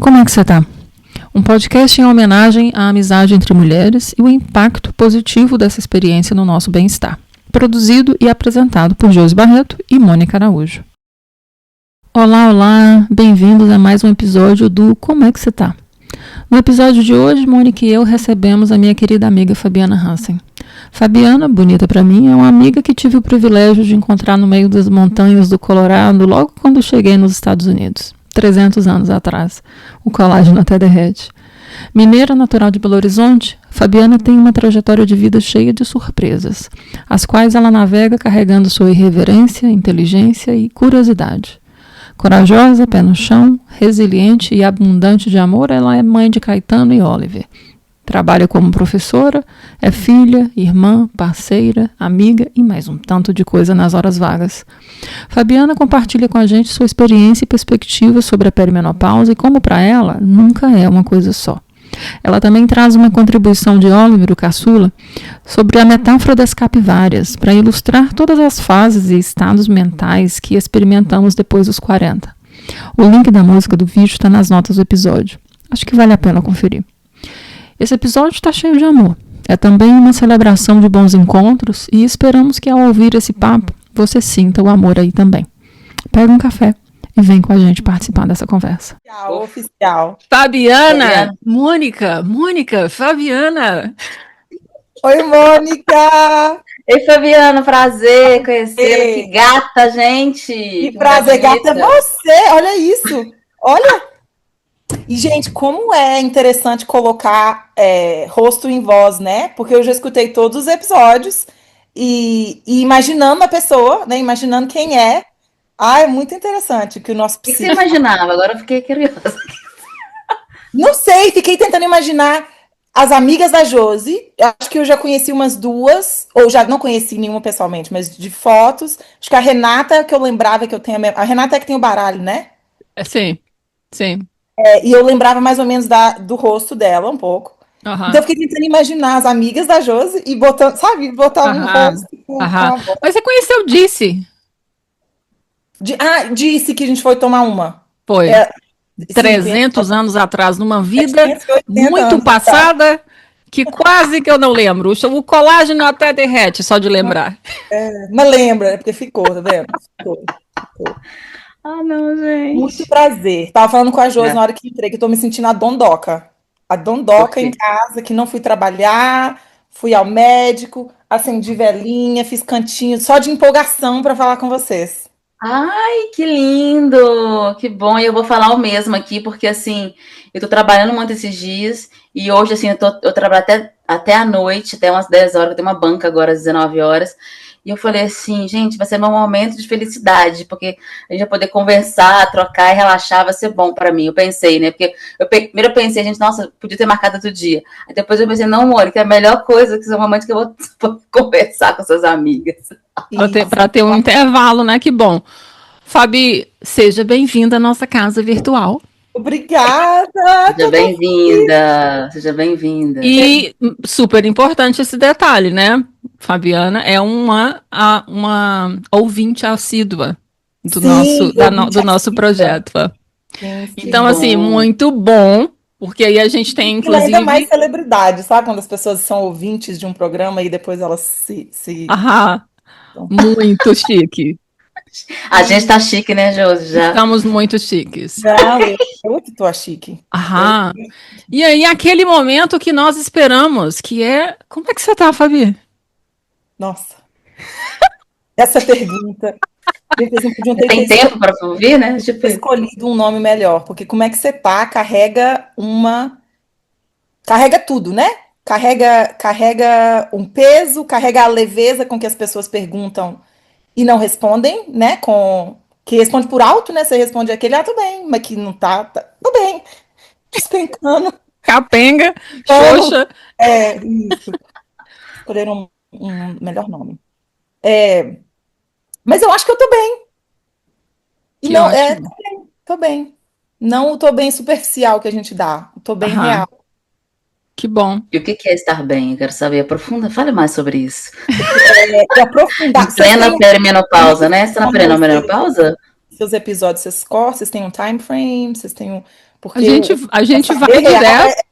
Como é que você tá? Um podcast em homenagem à amizade entre mulheres e o impacto positivo dessa experiência no nosso bem-estar. Produzido e apresentado por Josi Barreto e Mônica Araújo. Olá, olá! Bem-vindos a mais um episódio do Como é que você tá? No episódio de hoje, Mônica e eu recebemos a minha querida amiga Fabiana Hansen. Fabiana, bonita pra mim, é uma amiga que tive o privilégio de encontrar no meio das montanhas do Colorado logo quando cheguei nos Estados Unidos, 300 anos atrás. O colágeno até derrete. Mineira natural de Belo Horizonte, Fabiana tem uma trajetória de vida cheia de surpresas, as quais ela navega carregando sua irreverência, inteligência e curiosidade. Corajosa, pé no chão, resiliente e abundante de amor, ela é mãe de Caetano e Oliver. Trabalha como professora, é filha, irmã, parceira, amiga e mais um tanto de coisa nas horas vagas. Fabiana compartilha com a gente sua experiência e perspectiva sobre a perimenopausa e como para ela nunca é uma coisa só. Ela também traz uma contribuição de Oliver, o caçula, sobre a metáfora das capivárias, para ilustrar todas as fases e estados mentais que experimentamos depois dos 40. O link da música do vídeo está nas notas do episódio. Acho que vale a pena conferir. Esse episódio está cheio de amor. É também uma celebração de bons encontros e esperamos que ao ouvir esse papo, você sinta o amor aí também. Pega um café e vem com a gente participar dessa conversa. Oficial. Fabiana. Mônica, Fabiana. Oi, Mônica! Ei, Fabiana, prazer conhecê-la. Que gata, gente! Que prazer, gata é você! Olha isso! Olha! E, gente, como é interessante colocar rosto em voz, né? Porque eu já escutei todos os episódios e imaginando a pessoa, né? Imaginando quem é. Ah, é muito interessante que o nosso O que você imaginava? Agora eu fiquei curiosa. Não sei, fiquei tentando imaginar as amigas da Josi. Acho que eu já conheci umas duas, ou já não conheci nenhuma pessoalmente, mas de fotos. Acho que a Renata, que eu lembrava que eu tenho... A Renata é que tem o baralho, né? Sim. E eu lembrava mais ou menos do rosto dela um pouco. Uhum. Então eu fiquei tentando imaginar as amigas da Josi e botando, sabe? Botar um rosto com a voz. Mas você conheceu Disse? Disse que a gente foi tomar uma. Foi. 300 anos atrás, numa vida 780 muito anos passada, que quase que eu não lembro. O colágeno até derrete, só de lembrar. Mas lembra, é porque ficou, tá vendo? Ficou. Ah, não, gente. Muito prazer. Tava falando com a Josi na hora que entrei, que eu tô me sentindo a dondoca. A dondoca em casa, que não fui trabalhar, fui ao médico, acendi velinha, fiz cantinho, só de empolgação para falar com vocês. Ai, que lindo! Que bom. E eu vou falar o mesmo aqui, porque assim, eu tô trabalhando muito esses dias, e hoje, assim, eu trabalho até a noite, até umas 10 horas, eu tenho uma banca agora às 19 horas. E eu falei assim, gente, vai ser meu momento de felicidade, porque a gente vai poder conversar, trocar e relaxar, vai ser bom pra mim. Eu pensei, né? Porque primeiro eu pensei, gente, nossa, podia ter marcado outro dia. Aí depois eu pensei, não, Mônica, é a melhor coisa, que é o momento que eu vou conversar com suas amigas. Para ter um intervalo, né? Que bom. Fabi, seja bem-vinda à nossa casa virtual. Obrigada! Seja bem-vinda. E super importante esse detalhe, né? Fabiana é uma ouvinte assídua do nosso projeto. Sim. Então, assim, muito bom, porque aí a gente tem, inclusive... Ainda mais celebridade, sabe? Quando as pessoas são ouvintes de um programa e depois elas se... Muito chique. A gente tá chique, né, Josi? Já. Estamos muito chiques. Eu que tô chique. E aí, aquele momento que nós esperamos, que é... Como é que você tá, Fabi? Nossa. Essa pergunta... Tem tempo para ouvir, né? Tipo, escolhido um nome melhor, porque como é que você tá? Carrega tudo, né? Carrega um peso, carrega a leveza com que as pessoas perguntam e não respondem, né? Que responde por alto, né? Você responde aquele, tô bem, mas que não tá tô bem. Despencando. Capenga, xoxa. Isso. Escolheram um melhor nome. Mas eu acho que eu tô bem. E não, tô bem. Não tô bem superficial que a gente dá. Tô bem real. Que bom. E o que é estar bem? Eu quero saber. Aprofunda. Fale mais sobre isso. Aprofundar. Plena perimenopausa, né? Você tá na perimenopausa? seus episódios, vocês têm um time frame, vocês têm um... Porque a gente vai direto,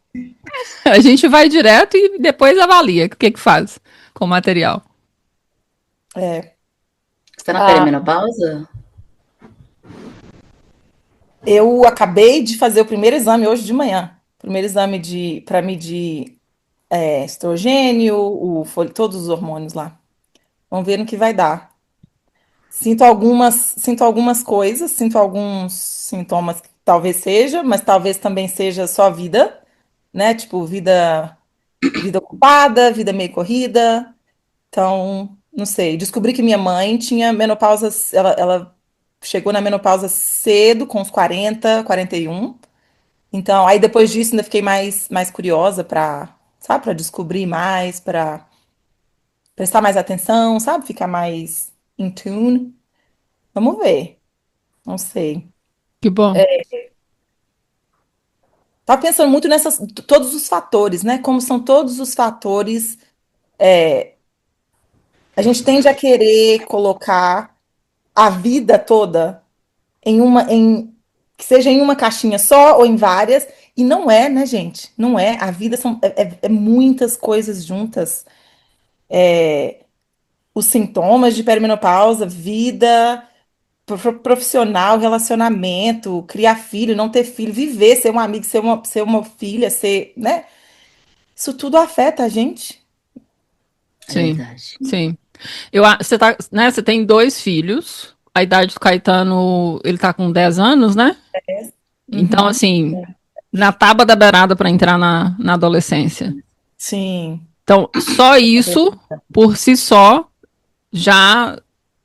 a gente vai direto e depois avalia o que faz com o material. É, Você tá na perimenopausa? eu acabei de fazer o primeiro exame hoje de manhã. Primeiro exame para medir estrogênio, todos os hormônios lá. Vamos ver no que vai dar. Sinto algumas coisas, sinto alguns sintomas que talvez seja, mas talvez também seja só vida, né? Tipo, vida ocupada, vida meio corrida. Então, não sei. Descobri que minha mãe tinha menopausa, ela chegou na menopausa cedo, com uns 40, 41. Então, aí depois disso ainda fiquei mais curiosa para, sabe, para descobrir mais, para prestar mais atenção, sabe, ficar mais in tune. Vamos ver. Não sei. Que bom. Tava pensando muito nessas, todos os fatores, né? Como são todos os fatores. A gente tende a querer colocar a vida toda que seja em uma caixinha só ou em várias, e não é, né, gente? Não é. A vida é muitas coisas juntas. Os sintomas de perimenopausa, vida, profissional, relacionamento, criar filho, não ter filho, viver, ser um amigo, ser uma filha, ser, né? Isso tudo afeta a gente. É Sim, verdade. sim. Você tá, né, você tem 2 filhos. A idade do Caetano, ele tá com 10 anos, né? Então, Uhum. assim, na tábua da beirada para entrar na adolescência. Sim. Então, só isso, por si só, já,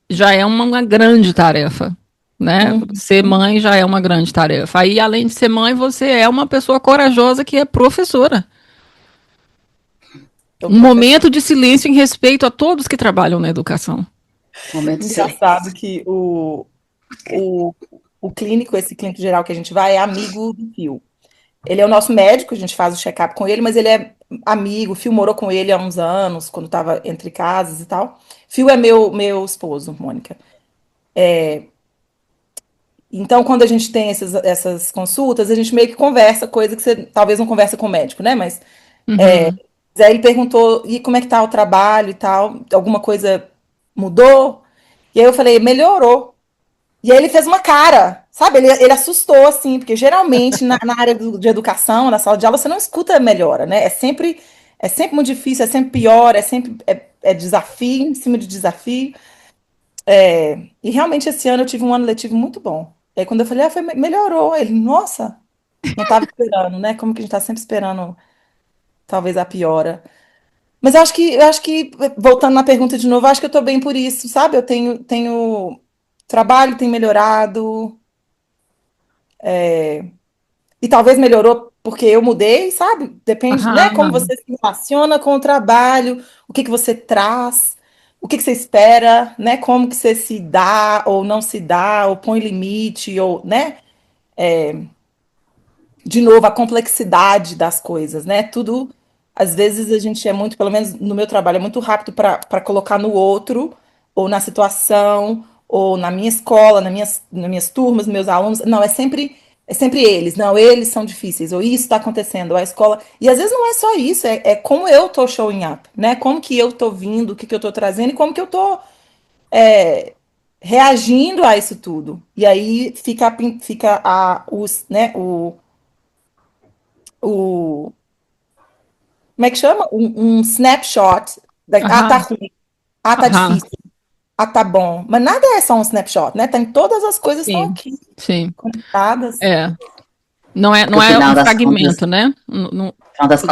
já é uma grande tarefa, né? Uhum. Ser mãe já é uma grande tarefa. Aí, além de ser mãe, você é uma pessoa corajosa que é professora. Eu, Um professor. momento de silêncio em respeito a todos que trabalham na educação. Momento de Engraçado silêncio. que o, o clínico, esse clínico geral que a gente vai, é amigo do Fio. Ele é o nosso médico, a gente faz o check-up com ele, mas ele é amigo. O Fio morou com ele há uns anos, quando estava entre casas e tal. Fio é meu esposo, Mônica. Então, quando a gente tem essas consultas, a gente meio que conversa, coisa que você talvez não conversa com o médico, né? Mas Uhum. aí ele perguntou, e como é que tá o trabalho e tal? Alguma coisa mudou? E aí eu falei, melhorou. E aí ele fez uma cara, sabe? Ele assustou, assim, porque geralmente na área de educação, na sala de aula, você não escuta melhora, né? É sempre muito difícil, é sempre pior, é desafio em cima de desafio. E realmente esse ano eu tive um ano letivo muito bom. E aí quando eu falei, melhorou. Ele, nossa, não estava esperando, né? Como que a gente está sempre esperando, talvez, a piora. Mas eu acho que, voltando na pergunta de novo, eu acho que eu tô bem por isso, sabe? Eu tenho trabalho tem melhorado, e talvez melhorou porque eu mudei, sabe? Depende, né? Como Aham. você se relaciona com o trabalho, o que que você traz, o que que você espera, né? Como que você se dá ou não se dá, ou põe limite, ou, né? De novo, a complexidade das coisas, né? Tudo, às vezes a gente é muito, pelo menos no meu trabalho, é muito rápido para colocar no outro, ou na situação, ou na minha escola, nas minhas turmas, meus alunos. Não, é sempre eles. Não, eles são difíceis, ou isso está acontecendo, ou a escola. E às vezes não é só isso, é como eu tô showing up, né? Como que eu tô vindo, o que que eu tô trazendo e como que eu tô reagindo a isso tudo. E aí fica né, o como é que chama? Um snapshot. Tá Aham. ruim. Tá Aham. difícil. Tá bom. Mas nada é só um snapshot, né? Todas as coisas estão Sim, aqui, sim. conectadas. É. Não é, Porque não o é final um das contas, fragmento, né?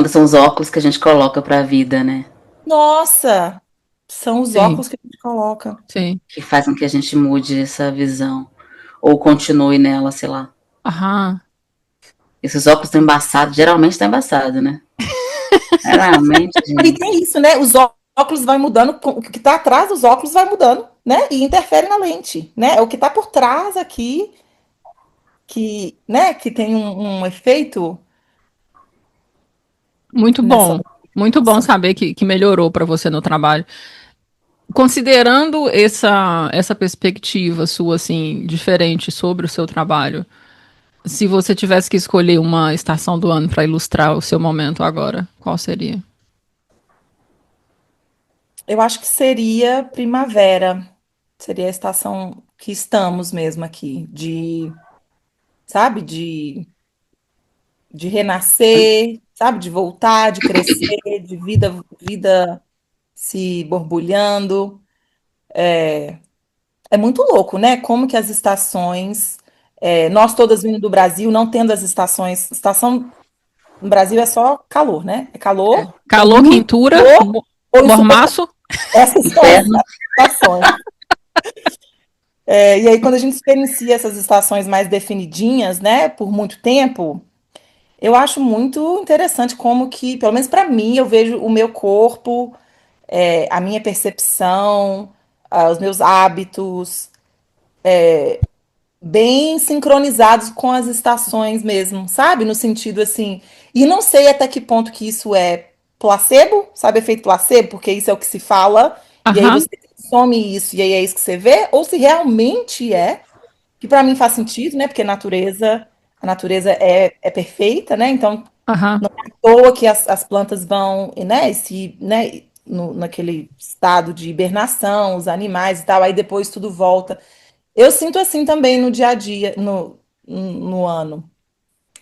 são os óculos que a gente coloca pra vida, né? Nossa, são os Sim, óculos que a gente coloca. sim. Que faz com que a gente mude essa visão. Ou continue nela, sei lá. Aham. Esses óculos estão embaçados, geralmente está embaçado, né? Geralmente, E gente. tem isso, né? Os óculos vai mudando, o que está atrás dos óculos vai mudando, né? E interfere na lente, né? É o que está por trás aqui que tem um efeito Muito nessa bom. Muito bom modificação. saber que melhorou para você no trabalho. considerando essa perspectiva sua, assim, diferente sobre o seu trabalho, se você tivesse que escolher uma estação do ano para ilustrar o seu momento agora, qual seria? Eu acho que seria primavera. Seria a estação que estamos mesmo aqui, sabe, de renascer, sabe, de voltar, de crescer, de vida se borbulhando. É muito louco, né? Como que as estações, nós todas vindo do Brasil, não tendo as estações, estação no Brasil é só calor, né? É calor, ou Calor, muito quentura, calor, ou insuportável. mormaço? Essas são as Inferno. estações. E aí, quando a gente experiencia essas estações mais definidinhas, né, por muito tempo, eu acho muito interessante como que, pelo menos para mim, eu vejo o meu corpo, a minha percepção, os meus hábitos, bem sincronizados com as estações mesmo, sabe? No sentido assim, e não sei até que ponto que isso é placebo, sabe, efeito placebo, porque isso é o que se fala, e aí Aham, você consome isso, e aí é isso que você vê, ou se realmente que para mim faz sentido, né? Porque a natureza é perfeita, né? Então, aham. à toa que as plantas vão, né, naquele estado de hibernação, os animais e tal, aí depois tudo volta. Eu sinto assim também no dia a dia, no ano.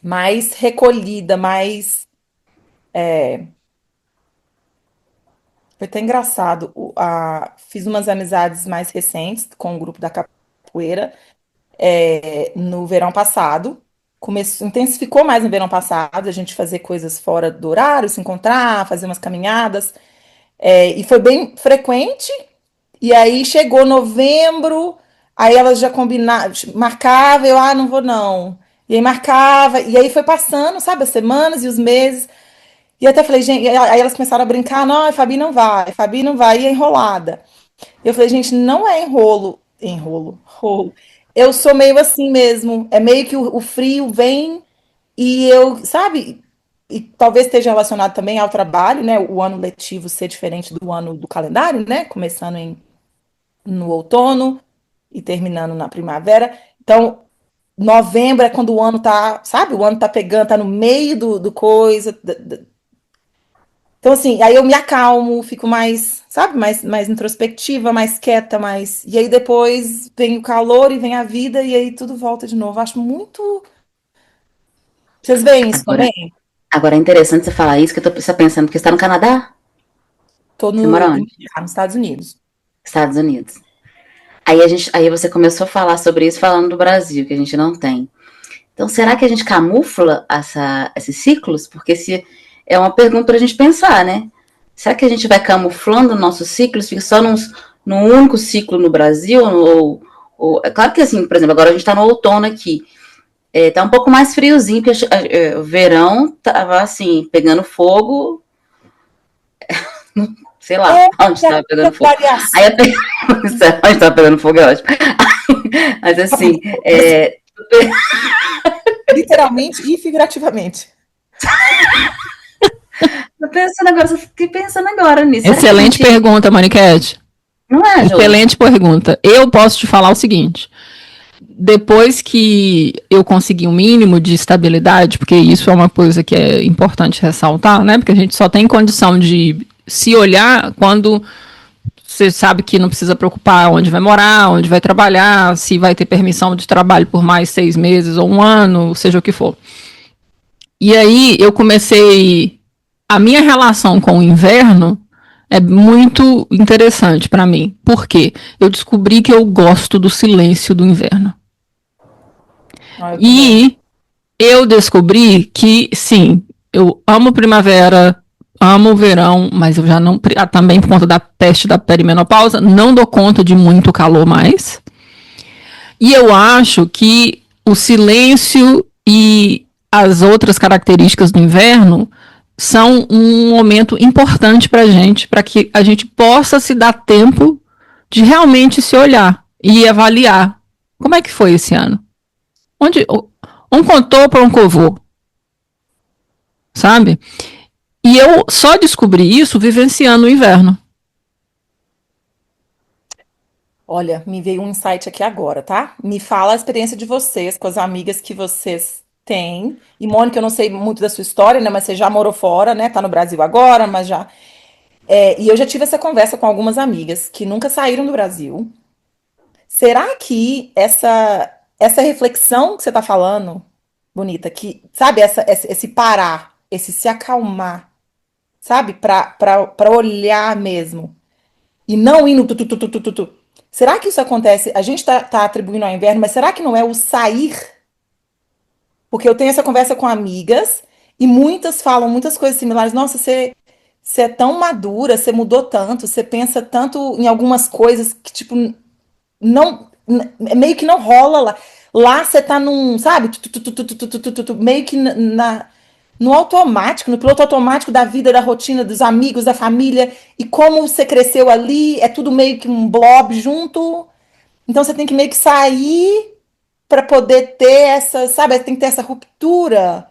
Mais recolhida, mais. Foi até engraçado. Fiz umas amizades mais recentes com o grupo da capoeira, no verão passado. Intensificou mais no verão passado, a gente fazer coisas fora do horário, se encontrar, fazer umas caminhadas. E foi bem frequente. E aí chegou novembro, aí elas já combinavam, marcava, eu, não vou não. E aí marcava, e aí foi passando, sabe, as semanas e os meses. E até falei, gente, aí elas começaram a brincar, não, a Fabi não vai, a Fabi não vai, e é enrolada. Eu falei, gente, não é rolo. Eu sou meio assim mesmo, é meio que o frio vem e eu, sabe, e talvez esteja relacionado também ao trabalho, né, o ano letivo ser diferente do ano do calendário, né, começando no outono e terminando na primavera. Então, novembro é quando o ano tá, sabe? O ano tá pegando, tá no meio do coisa. Então, assim, aí eu me acalmo, fico mais, sabe? Mais introspectiva, mais quieta, mais. E aí depois vem o calor e vem a vida e aí tudo volta de novo. Acho muito. Vocês veem isso Agora, também? agora é interessante você falar isso, que eu tô só pensando, porque você está no Canadá? Tô Você mora onde? nos Estados Unidos. Estados Unidos. Aí você começou a falar sobre isso falando do Brasil, que a gente não tem. Então, será que a gente camufla esses ciclos? Porque se é uma pergunta para a gente pensar, né? Será que a gente vai camuflando nossos ciclos, fica só num único ciclo no Brasil? É claro que assim, por exemplo, agora a gente está no outono aqui. Tá um pouco mais friozinho, porque o verão tava assim, pegando fogo, sei lá, onde estava pegando fogo. Aí eu tenho... onde estava pegando fogo é ótimo. Mas assim, Literalmente e figurativamente. Fiquei pensando agora nisso. Excelente pergunta, Maniquete. Não é, Jô? Excelente pergunta. Eu posso te falar o seguinte: depois que eu consegui um mínimo de estabilidade, porque isso é uma coisa que é importante ressaltar, né? Porque a gente só tem condição de se olhar quando você sabe que não precisa preocupar onde vai morar, onde vai trabalhar, se vai ter permissão de trabalho por mais 6 meses ou um ano, seja o que for. E aí eu comecei. A minha relação com o inverno é muito interessante para mim. Por quê? Eu descobri que eu gosto do silêncio do inverno. E eu descobri que, sim, eu amo primavera, amo o verão, mas eu já não, também por conta da peste da perimenopausa, não dou conta de muito calor mais. E eu acho que o silêncio e as outras características do inverno são um momento importante para que a gente possa se dar tempo de realmente se olhar e avaliar. Como é que foi esse ano? Onde um contou para um covô, sabe? E eu só descobri isso vivenciando o inverno. Olha, me veio um insight aqui agora, tá? Me fala a experiência de vocês com as amigas que vocês têm. E Mônica, eu não sei muito da sua história, né? Mas você já morou fora, né? Tá no Brasil agora, mas já. E eu já tive essa conversa com algumas amigas que nunca saíram do Brasil. Será que essa reflexão que você tá falando, bonita, que, sabe, esse parar, esse se acalmar, sabe, para olhar mesmo e não ir no tu, tu, tu, tu, tu, tu, tu. Será que isso acontece? A gente tá atribuindo ao inverno, mas será que não é o sair? Porque eu tenho essa conversa com amigas e muitas falam muitas coisas similares. Nossa, você é tão madura, você mudou tanto, você pensa tanto em algumas coisas que, tipo, não, meio que não rola lá. Lá você tá num, sabe, meio que no automático, no piloto automático da vida, da rotina, dos amigos, da família, e como você cresceu ali, é tudo meio que um blob junto. Então você tem que meio que sair para poder ter essa, sabe, tem que ter essa ruptura.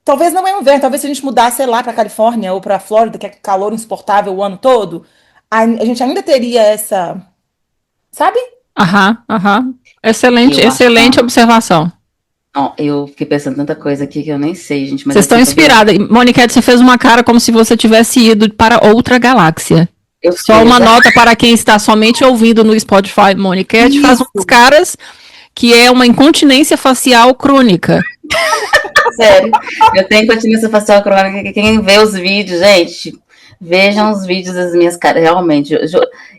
Talvez não é um inverno, talvez se a gente mudasse, sei lá, para Califórnia ou para Flórida, que é calor insuportável o ano todo, a gente ainda teria essa, sabe? Aham, aham. Excelente, Eu acho. excelente observação. Não, eu fiquei pensando tanta coisa aqui que eu nem sei, gente. Mas Vocês estão assim, inspiradas. Moniquete, você fez uma cara como se você tivesse ido para outra galáxia. eu Só sei, uma nota para quem está somente ouvindo no Spotify, Moniquete faz Isso. umas caras que é uma incontinência facial crônica. sério. Eu tenho continência facial crônica. Quem vê os vídeos, gente, vejam os vídeos das minhas caras. Realmente,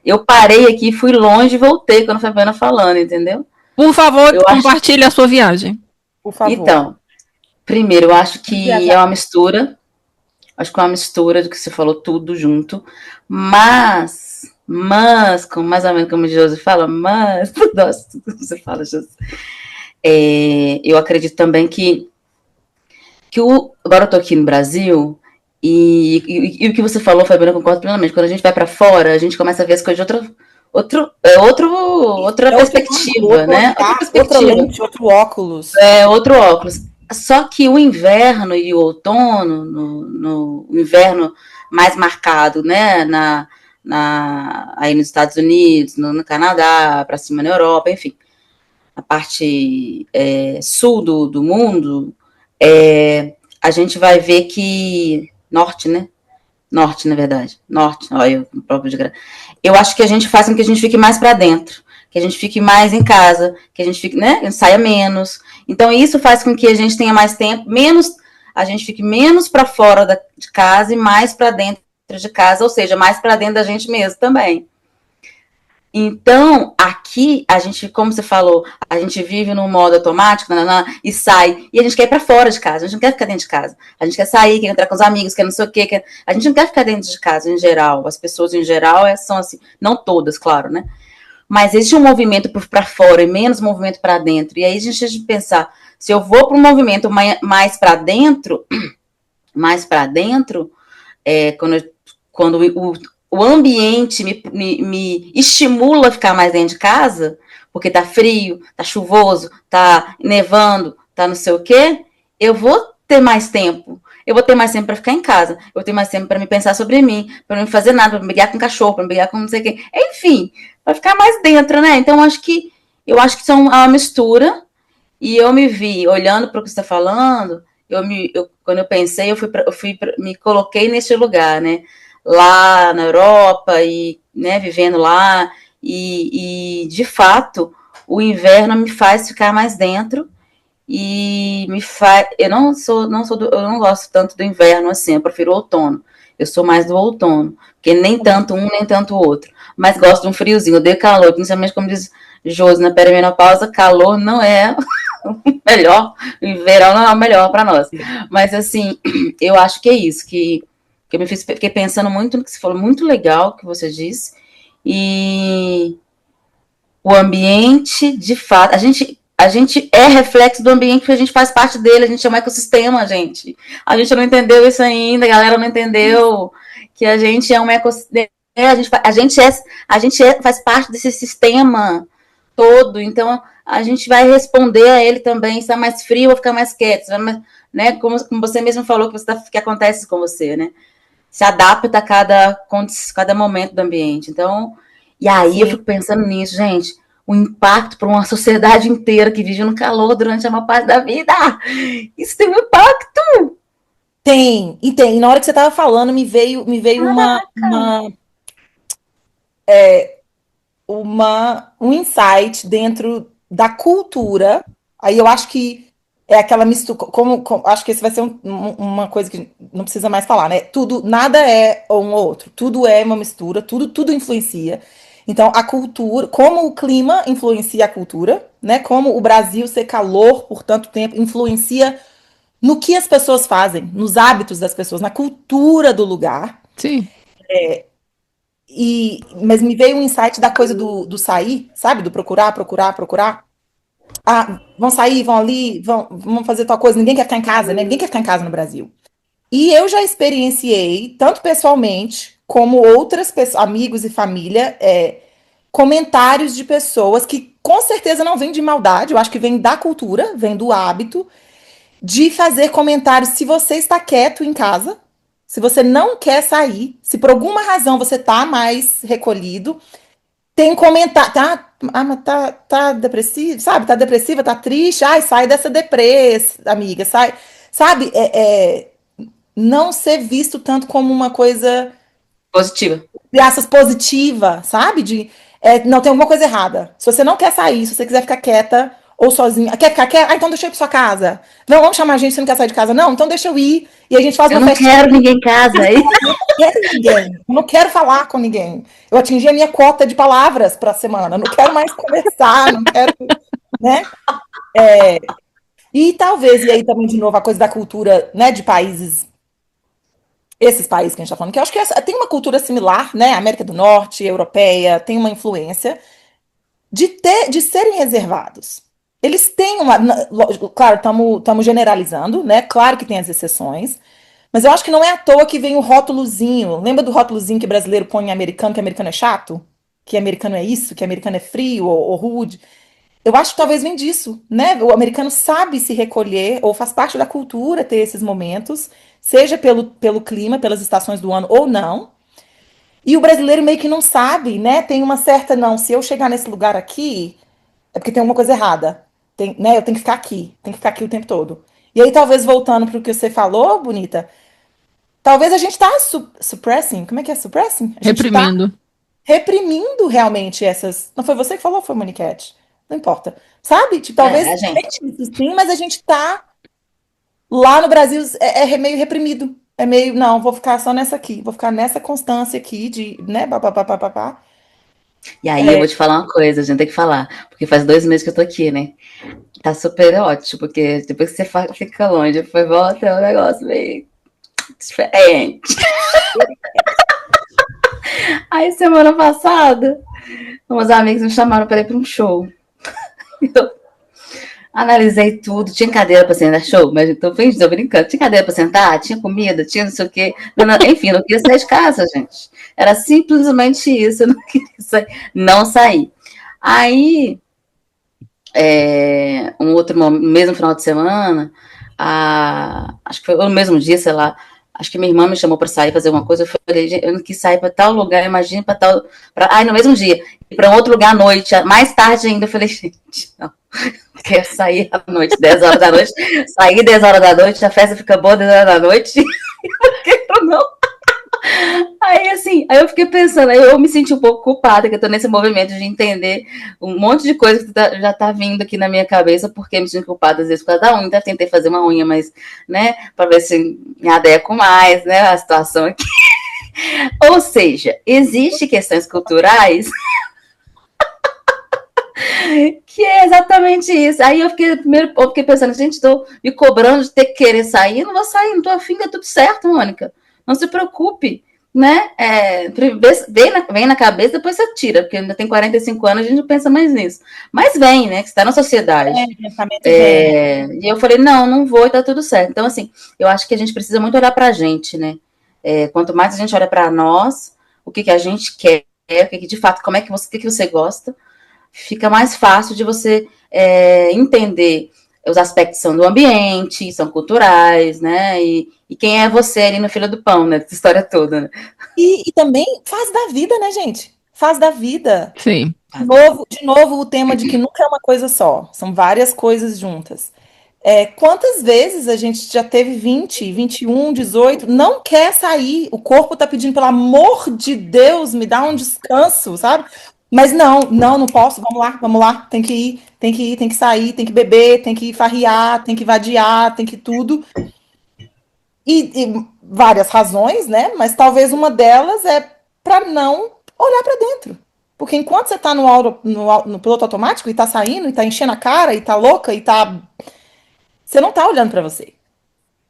eu parei aqui, fui longe e voltei quando a Fabiana falando, entendeu? Por favor, Eu acho. compartilhe a sua viagem. Por favor. Então, primeiro, eu acho que é uma mistura. Acho que é uma mistura do que você falou tudo junto. Mas, como mais ou menos como o Josi fala, nossa, você fala, Josi. Eu acredito também que agora eu tô aqui no Brasil e o que você falou, Fabiana, eu concordo plenamente. Quando a gente vai para fora, a gente começa a ver as coisas de outra perspectiva, né? Outra perspectiva. Outra lente, outro óculos. Outro óculos. Só que o inverno e o outono, o inverno mais marcado, né, aí nos Estados Unidos, no Canadá, para cima na Europa, enfim, a parte sul do mundo, a gente vai ver que norte, né? Norte, na verdade. Norte, olha, o próprio de eu acho que a gente faz com que a gente fique mais para dentro, que a gente fique mais em casa, que a gente fique, né? A gente saia menos. Então, isso faz com que a gente tenha mais tempo, a gente fique menos para fora de casa e mais para dentro de casa, ou seja, mais para dentro da gente mesmo também. Então, aqui, a gente, como você falou, a gente vive num modo automático, e sai, e a gente quer ir para fora de casa, a gente não quer ficar dentro de casa. A gente quer sair, quer entrar com os amigos, quer não sei o quê. A gente não quer ficar dentro de casa, em geral. As pessoas, em geral, são assim, não todas, claro, né? Mas existe um movimento para fora e menos movimento para dentro. E aí a gente tem que pensar, se eu vou para um movimento mais para dentro, quando o ambiente me estimula a ficar mais dentro de casa, porque tá frio, tá chuvoso, tá nevando, tá não sei o quê, eu vou ter mais tempo. Eu vou ter mais tempo para ficar em casa. Eu vou ter mais tempo para me pensar sobre mim, para não fazer nada, para me brigar com cachorro, para me brigar com não sei o quê. Enfim, vai ficar mais dentro, né? Então, eu acho que são uma mistura. E eu me vi olhando para o que você está falando. Quando eu pensei, me coloquei nesse lugar, né? Lá na Europa e, né, vivendo lá. E de fato, o inverno me faz ficar mais dentro. E me faz. Eu não gosto tanto do inverno assim, eu prefiro o outono. Eu sou mais do outono, porque nem tanto um, nem tanto o outro. Mas gosto de um friozinho, eu odeio calor, principalmente como diz Josi na perimenopausa, calor não é o melhor, o verão não é o melhor para nós. Mas assim, eu acho que é isso, que eu fiquei pensando muito no que você falou, muito legal que você disse. E o ambiente, de fato, a gente é reflexo do ambiente porque a gente faz parte dele, a gente é um ecossistema, gente. A gente não entendeu isso ainda, a galera não entendeu que a gente é um ecossistema, a gente faz parte desse sistema todo, então a gente vai responder a ele também, está mais frio ou ficar mais quieto, né? Como você mesmo falou que acontece com você, né? Se adapta a cada momento do ambiente. Então, E aí eu fico pensando nisso, gente, o impacto para uma sociedade inteira que vive no calor durante a maior parte da vida. Isso tem um impacto. Tem, e tem. E na hora que você estava falando, me veio um insight dentro da cultura. Aí eu acho que é aquela mistura. Acho que esse vai ser uma coisa que não precisa mais falar, né? Tudo, nada é um ou outro. Tudo é uma mistura, tudo influencia. Então, a cultura, como o clima influencia a cultura, né? Como o Brasil ser calor por tanto tempo influencia no que as pessoas fazem, nos hábitos das pessoas, na cultura do lugar. Sim. Mas me veio um insight da coisa do sair, sabe? Do procurar. Ah, vão sair, vão ali, vão fazer tal coisa. Ninguém quer ficar em casa, né? Ninguém quer ficar em casa no Brasil. E eu já experienciei, tanto pessoalmente, como outras pessoas, amigos e família, comentários de pessoas que com certeza não vêm de maldade, eu acho que vem da cultura, vem do hábito, de fazer comentários se você está quieto em casa, se você não quer sair, se por alguma razão você está mais recolhido, tem comentário, mas tá depressivo, sabe? Tá depressiva, tá triste, ai, sai dessa depressa, amiga, sai, sabe? Não ser visto tanto como uma coisa Positiva. graças positiva, sabe? Não tem alguma coisa errada. Se você não quer sair, se você quiser ficar quieta ou sozinha, quer ficar quieta? Ah, então deixa eu ir pra sua casa. Não, vamos chamar a gente, você não quer sair de casa? Não, então deixa eu ir e a gente faz uma festinha. Eu não quero ninguém em casa. Eu não quero ninguém. Eu não quero falar com ninguém. Eu atingi a minha cota de palavras pra semana. Não quero mais conversar, não quero, né? E talvez, e aí também de novo a coisa da cultura, né, de países, esses países que a gente está falando, que eu acho que tem uma cultura similar, né, América do Norte, europeia, tem uma influência de serem reservados. Eles têm claro, estamos generalizando, né, claro que tem as exceções, mas eu acho que não é à toa que vem o rótulozinho, lembra do rótulozinho que brasileiro põe em americano, que americano é chato? Que americano é isso, que americano é frio ou rude? Eu acho que talvez vem disso, né? O americano sabe se recolher, ou faz parte da cultura ter esses momentos, seja pelo clima, pelas estações do ano ou não. E o brasileiro meio que não sabe, né? Tem uma certa, não, se eu chegar nesse lugar aqui, é porque tem alguma coisa errada. Né? Eu tenho que ficar aqui o tempo todo. E aí, talvez voltando para o que você falou, Bonita, talvez a gente está suppressing, como é que é suppressing? A gente Reprimindo. Tá reprimindo realmente essas. Não foi você que falou, foi Moniquete? Não importa. Sabe? Tipo, talvez A gente. isso sim, mas a gente tá lá no Brasil meio reprimido. É meio, não, vou ficar só nessa aqui, vou ficar nessa constância aqui de, né, papapá. E aí eu vou te falar uma coisa, a gente tem que falar, porque faz 2 meses que eu tô aqui, né? Tá super ótimo, porque depois que você fica longe, depois volta, é um negócio meio diferente. Aí semana passada, umas amigas me chamaram para ir para um show. Eu analisei tudo, tinha cadeira para sentar, show, mas então tô brincando, tinha cadeira para sentar, tinha comida, tinha não sei o quê, enfim, não queria sair de casa, gente. Era simplesmente isso, eu não queria sair, não sair. Aí, um outro mesmo final de semana, acho que foi no mesmo dia, sei lá, acho que minha irmã me chamou para sair, fazer alguma coisa, eu falei, eu não quis sair para tal lugar, imagina para tal, no mesmo dia, e para um outro lugar à noite, mais tarde ainda, eu falei, gente, não, quero sair à noite, 10 horas da noite, sair 10 horas da noite, a festa fica boa 10 horas da noite, por que eu não? Aí, assim, aí eu fiquei pensando, aí eu me senti um pouco culpada, que eu tô nesse movimento de entender um monte de coisa que já tá vindo aqui na minha cabeça, porque me sinto culpada às vezes por causa da unha, até tentei fazer uma unha, mas, né, pra ver se me adequo mais, né, a situação aqui. Ou seja, existem questões culturais que é exatamente isso. Aí eu fiquei pensando, gente, tô me cobrando de ter que querer sair, eu não vou sair, não tô afim, tá tudo certo, Mônica. Não se preocupe, né? Vem na cabeça, depois você tira, porque ainda tem 45 anos, a gente não pensa mais nisso. Mas vem, né? Que está na sociedade. E eu falei, não vou e tá tudo certo. Então, assim, eu acho que a gente precisa muito olhar pra gente, né? Quanto mais a gente olha para nós, o que a gente quer, o que de fato, o que você gosta, fica mais fácil de você entender. Os aspectos são do ambiente, são culturais, né? E quem é você ali no fila do pão, né? Essa história toda, né? E também fase da vida, né, gente? fase da vida. Sim. De novo, o tema de que nunca é uma coisa só, são várias coisas juntas. Quantas vezes a gente já teve 20, 21, 18, não quer sair, o corpo tá pedindo, pelo amor de Deus, me dá um descanso, sabe? Mas não posso, vamos lá, tem que ir, tem que sair, tem que beber, tem que farrear, tem que vadiar, tem que tudo. E várias razões, né? Mas talvez uma delas é para não olhar para dentro. Porque enquanto você está no piloto automático e está saindo, e está enchendo a cara, e está louca, você não está olhando para você.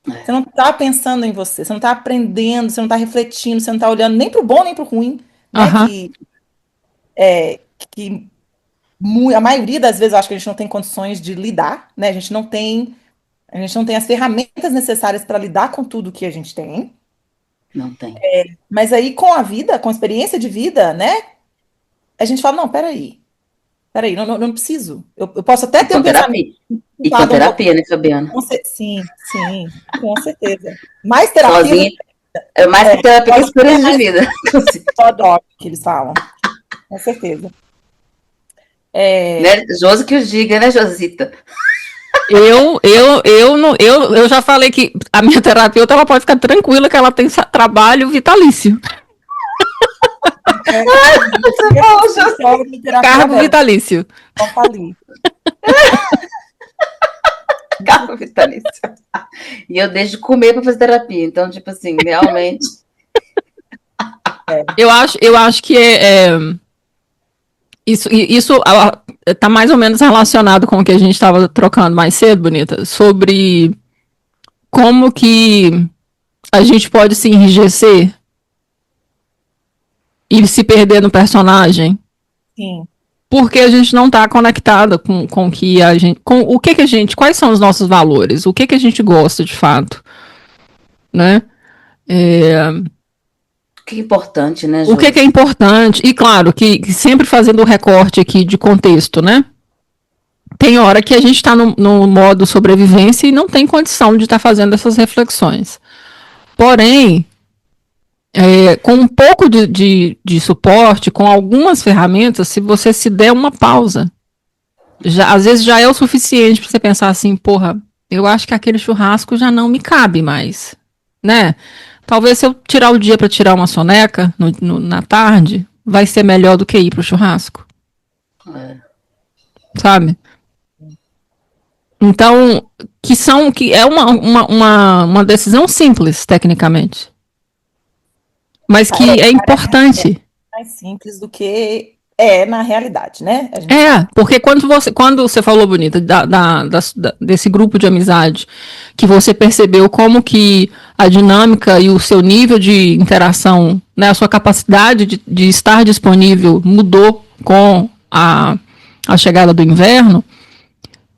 Você não está pensando em você, você não está aprendendo, você não está refletindo, você não está olhando nem para o bom nem para o ruim, né? Que a maioria das vezes eu acho que a gente não tem condições de lidar, né? A gente não tem as ferramentas necessárias para lidar com tudo que a gente tem. Não tem. Mas aí com a vida, com a experiência de vida, né? A gente fala, não, peraí, não preciso. Eu posso até ter um pensamento. E com terapia, né, Fabiana? Sim, com certeza. Mais terapia. Sozinha, mais terapia que experiência de vida. Só dó que eles falam. Com certeza. Né? Josi que os diga, né, Josita? Eu já falei que a minha terapeuta ela pode ficar tranquila que ela tem trabalho vitalício. Cargo vitalício. Cargo vitalício. E eu deixo de comer para fazer terapia. Então, tipo assim, realmente. Eu acho que isso está mais ou menos relacionado com o que a gente estava trocando mais cedo, Bonita, sobre como que a gente pode se enrijecer e se perder no personagem. Sim. Porque a gente não está conectada com que a gente, com o que a gente, quais são os nossos valores, o que a gente gosta de fato, né? O que é importante, né, Josi? O que é importante, e claro, que sempre fazendo o recorte aqui de contexto, né? Tem hora que a gente está no modo sobrevivência e não tem condição de estar fazendo essas reflexões. Porém, com um pouco de suporte, com algumas ferramentas, se você se der uma pausa, às vezes já é o suficiente para você pensar assim, porra, eu acho que aquele churrasco já não me cabe mais, né? Talvez se eu tirar o dia para tirar uma soneca na tarde, vai ser melhor do que ir pro churrasco. Sabe? Então, que é uma decisão simples, tecnicamente. Mas que é importante. É mais simples do que na realidade, né? Porque quando você falou, Bonita, desse grupo de amizade, que você percebeu como que a dinâmica e o seu nível de interação, né, a sua capacidade de estar disponível mudou com a chegada do inverno,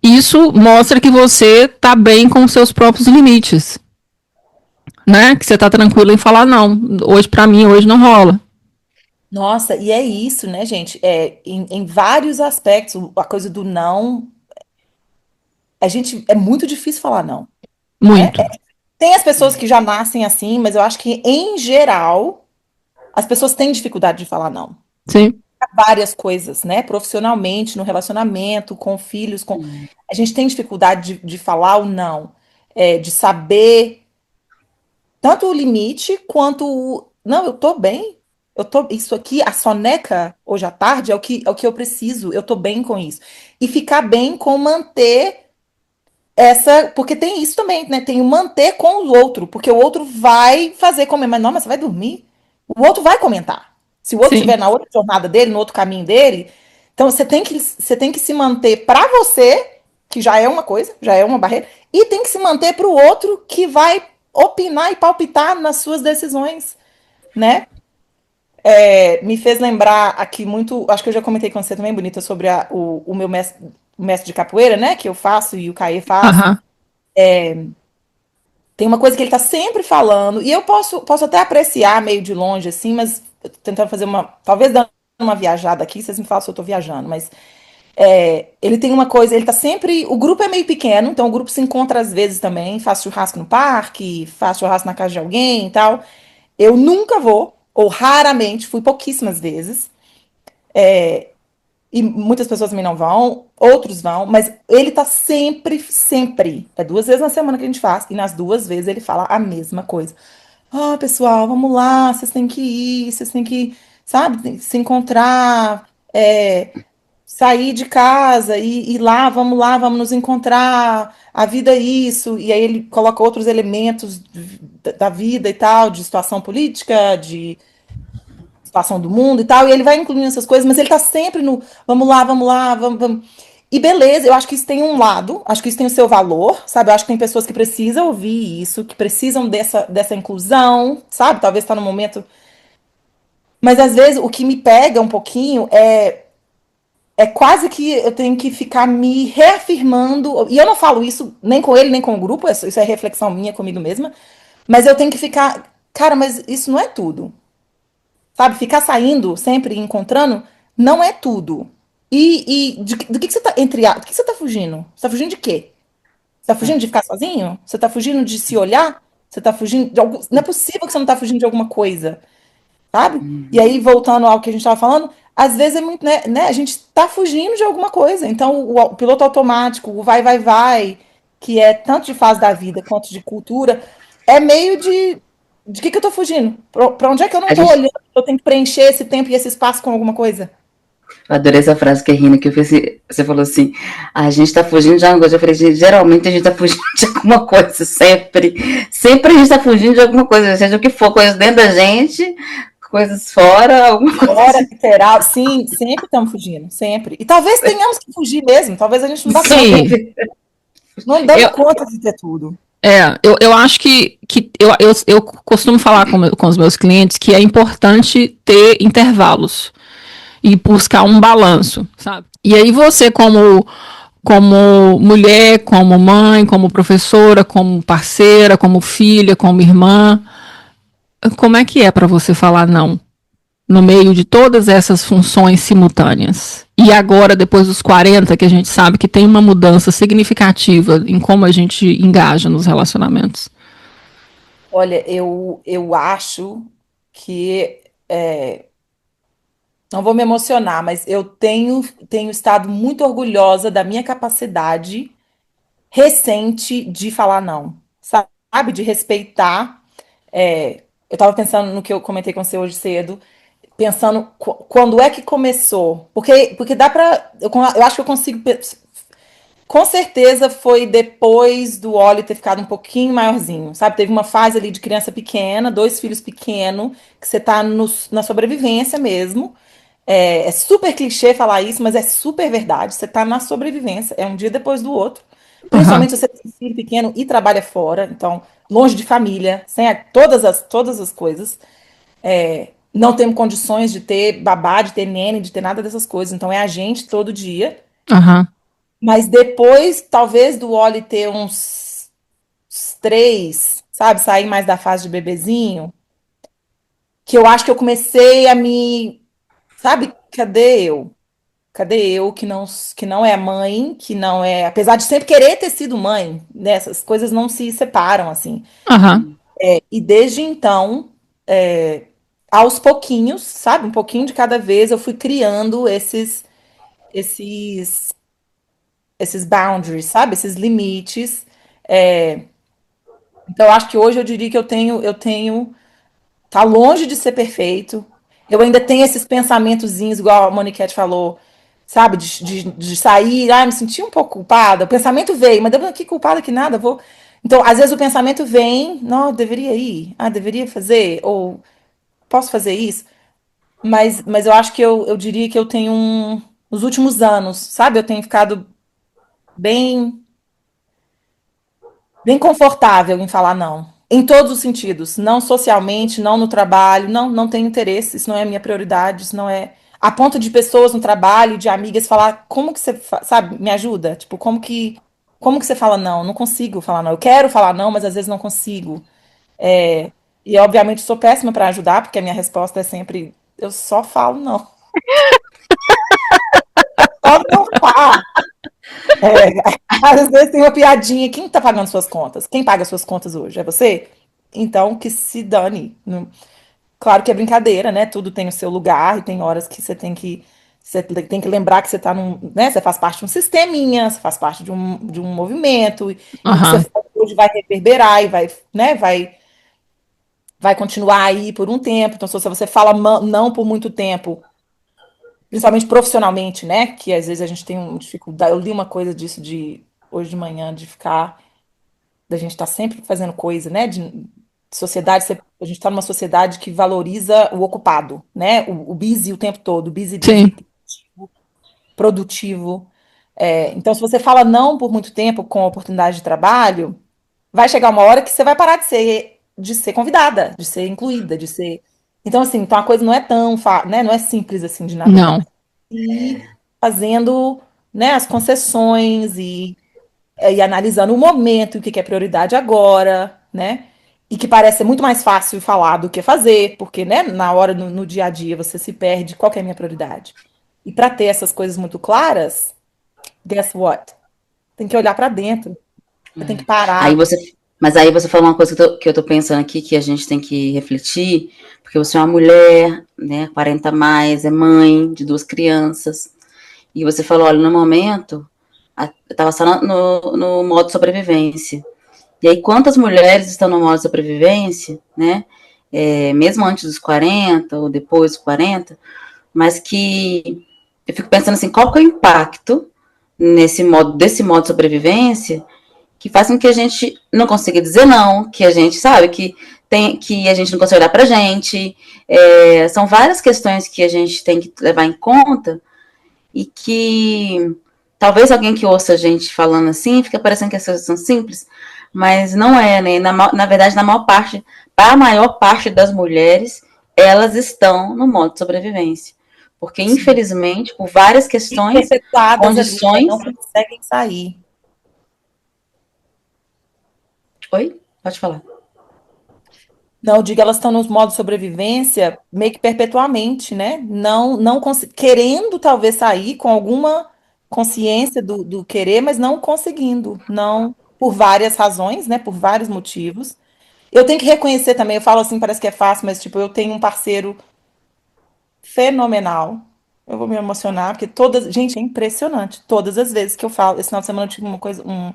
isso mostra que você está bem com os seus próprios limites. Né? Que você está tranquilo em falar, não, hoje para mim, hoje não rola. Nossa, e é isso, né, gente? Em vários aspectos, a coisa do não. É muito difícil falar não. Muito. Tem as pessoas que já nascem assim, mas eu acho que, em geral, as pessoas têm dificuldade de falar não. Sim. Várias coisas, né? Profissionalmente, no relacionamento, com filhos, a gente tem dificuldade de falar o não, de saber tanto o limite quanto não, eu tô bem. Isso aqui, a soneca hoje à tarde é o que eu preciso, eu tô bem com isso. E ficar bem com manter porque tem isso também, né? Tem o manter com o outro, porque o outro vai fazer comer, mas não, mas você vai dormir? O outro vai comentar. Se o outro estiver na outra jornada dele, no outro caminho dele, então você tem que se manter para você, que já é uma coisa, já é uma barreira, e tem que se manter para o outro que vai opinar e palpitar nas suas decisões, né? Me fez lembrar aqui muito, acho que eu já comentei com você também, Bonita, sobre o meu mestre de capoeira, né? Que eu faço e o Caê faz. Tem uma coisa que ele tá sempre falando, e eu posso até apreciar meio de longe, assim, mas tentando fazer talvez dando uma viajada aqui, vocês me falam se eu tô viajando, mas ele tem uma coisa, ele tá sempre, o grupo é meio pequeno, então o grupo se encontra às vezes também, faz churrasco no parque, faz churrasco na casa de alguém e tal. Eu nunca vou, ou raramente, fui pouquíssimas vezes, E muitas pessoas também não vão, outros vão, mas ele tá sempre, sempre. É 2 vezes na semana que a gente faz, e nas 2 vezes ele fala a mesma coisa. Ah, pessoal, vamos lá, vocês têm que ir, vocês têm que, sabe, se encontrar, sair de casa e ir lá, vamos nos encontrar, a vida é isso. E aí ele coloca outros elementos da vida e tal, de situação política, de situação do mundo e tal, e ele vai incluindo essas coisas, mas ele tá sempre no vamos lá, vamos. E beleza, eu acho que isso tem um lado, acho que isso tem o seu valor, sabe? Eu acho que tem pessoas que precisam ouvir isso, que precisam dessa inclusão, sabe? Talvez tá no momento. Mas às vezes o que me pega um pouquinho é quase que eu tenho que ficar me reafirmando, e eu não falo isso nem com ele, nem com o grupo, isso é reflexão minha comigo mesma, mas eu tenho que ficar, cara, mas isso não é tudo. Sabe? Ficar saindo sempre e encontrando não é tudo. E do que você tá, do que você tá fugindo? Você tá fugindo de quê? Você tá fugindo de ficar sozinho? Você tá fugindo de se olhar? Você tá fugindo de algo. Não é possível que você não tá fugindo de alguma coisa, sabe? E aí, voltando ao que a gente tava falando, às vezes é muito, né? A gente tá fugindo de alguma coisa. Então, o piloto automático, o vai, que é tanto de fase da vida quanto de cultura, é meio de que eu tô fugindo? Pra onde é que eu não A tô gente, olhando? Eu tenho que preencher esse tempo e esse espaço com alguma coisa. eu adorei essa frase que a Rina, que eu fiz, você falou assim, a gente tá fugindo de alguma coisa. Eu falei, gente, geralmente a gente tá fugindo de alguma coisa, sempre. Sempre a gente tá fugindo de alguma coisa, seja o que for, coisas dentro da gente, coisas fora, alguma coisa Hora assim. literal, sim, sempre estamos fugindo, sempre. E talvez tenhamos que fugir mesmo, talvez a gente não dá conta, Sim, não damos eu, conta de ter tudo. eu acho que eu costumo falar com os meus clientes que é importante ter intervalos e buscar um balanço, sabe? E aí você, como mulher, como mãe, como professora, como parceira, como filha, como irmã, como é que é para você falar não no meio de todas essas funções simultâneas? E agora, depois dos 40, que a gente sabe que tem uma mudança significativa em como a gente engaja nos relacionamentos. Olha, eu acho que não vou me emocionar, mas eu tenho estado muito orgulhosa da minha capacidade recente de falar não, sabe? De respeitar. Eu estava pensando no que eu comentei com você hoje cedo, pensando quando é que começou. Porque dá para. Eu acho que eu consigo. Com certeza foi depois do Oli ter ficado um pouquinho maiorzinho, sabe? Teve uma fase ali de criança pequena, 2 filhos pequenos, que você tá na sobrevivência mesmo. É super clichê falar isso, mas é super verdade. Você tá na sobrevivência, é um dia depois do outro. Aham, Principalmente se você tem um filho pequeno e trabalha fora, então, longe de família, sem todas as coisas. Não temos condições de ter babá, de ter nene, de ter nada dessas coisas. Então, é a gente todo dia. aham, Mas depois, talvez, do Oli ter uns 3, sabe, sair mais da fase de bebezinho, que eu acho que eu comecei a me, sabe, cadê eu? Cadê eu que não é mãe, que não é, apesar de sempre querer ter sido mãe, né, essas coisas não se separam assim. aham, E desde então, aos pouquinhos, sabe, um pouquinho de cada vez, eu fui criando esses, esses boundaries, sabe, esses limites. É, Então, eu acho que hoje eu diria que tá longe de ser perfeito. Eu ainda tenho esses pensamentozinhos, igual a Moniquette falou, sabe, de sair, me senti um pouco culpada. O pensamento veio, mas depois que culpada que nada, vou. Então, às vezes o pensamento vem, não, eu deveria ir, deveria fazer, ou posso fazer isso, mas eu acho que eu diria que eu tenho nos últimos anos, sabe, eu tenho ficado bem bem confortável em falar não. Em todos os sentidos. Não socialmente, não no trabalho. Não tenho interesse. Isso não é a minha prioridade. Isso não é. A ponto de pessoas no trabalho, de amigas, falar como que você, sabe, me ajuda? Tipo, como que você fala não? Não consigo falar não. Eu quero falar não, mas às vezes não consigo. E obviamente sou péssima para ajudar, porque a minha resposta é sempre eu só falo não. Só não falo. Às vezes tem uma piadinha. Quem tá pagando suas contas? Quem paga suas contas hoje? É você? Então, que se dane. Claro que é brincadeira, né? Tudo tem o seu lugar e tem horas que você tem que Você tem que lembrar que você está né, você faz parte de um sisteminha, você faz parte de um movimento, e o que você Aham. faz hoje vai reverberar e vai, né, vai continuar aí por um tempo. Então, se você fala não por muito tempo, principalmente profissionalmente, né? Que às vezes a gente tem uma dificuldade. Eu li uma coisa disso de hoje de manhã, de ficar, da gente estar sempre fazendo coisa, né? De sociedade, a gente está numa sociedade que valoriza o ocupado, né? O busy o tempo todo, busy, busy, Sim. produtivo. Então, se você fala não por muito tempo com a oportunidade de trabalho, vai chegar uma hora que você vai parar de ser convidada, de ser incluída, de ser. Então, assim, então a coisa não é tão, né? Não é simples assim de navegar. Não. E fazendo, né, as concessões e analisando o momento, o que é prioridade agora, né? E que parece ser muito mais fácil falar do que fazer, porque, né, na hora, no dia a dia, você se perde, qual que é a minha prioridade? E para ter essas coisas muito claras, guess what? Tem que olhar para dentro, você tem que Aí parar. você, mas aí você falou uma coisa que eu tô pensando aqui, que a gente tem que refletir, porque você é uma mulher, né, 40 a mais, é mãe de 2 crianças, e você falou, olha, no momento, eu tava só no modo sobrevivência. E aí, quantas mulheres estão no modo sobrevivência, né, mesmo antes dos 40 ou depois dos 40, mas que eu fico pensando assim, qual que é o impacto desse modo de sobrevivência que faz com que a gente não consiga dizer não, que a gente sabe que a gente não consegue olhar pra gente. São várias questões que a gente tem que levar em conta e que talvez alguém que ouça a gente falando assim, fica parecendo que as coisas são simples, mas não é, né? Na verdade, para a maior parte das mulheres, elas estão no modo de sobrevivência. Porque, Sim. infelizmente, por várias questões, Perpetuadas ali, né? condições. Não conseguem sair. Oi? Pode falar. Não, eu digo, elas estão nos modos de sobrevivência meio que perpetuamente, né? Não querendo talvez sair com alguma consciência do querer, mas não conseguindo, não por várias razões, né? Por vários motivos. Eu tenho que reconhecer também, eu falo assim, parece que é fácil, mas tipo, eu tenho um parceiro fenomenal. Eu vou me emocionar, porque gente, é impressionante. Todas as vezes que eu falo, esse final de semana eu tive um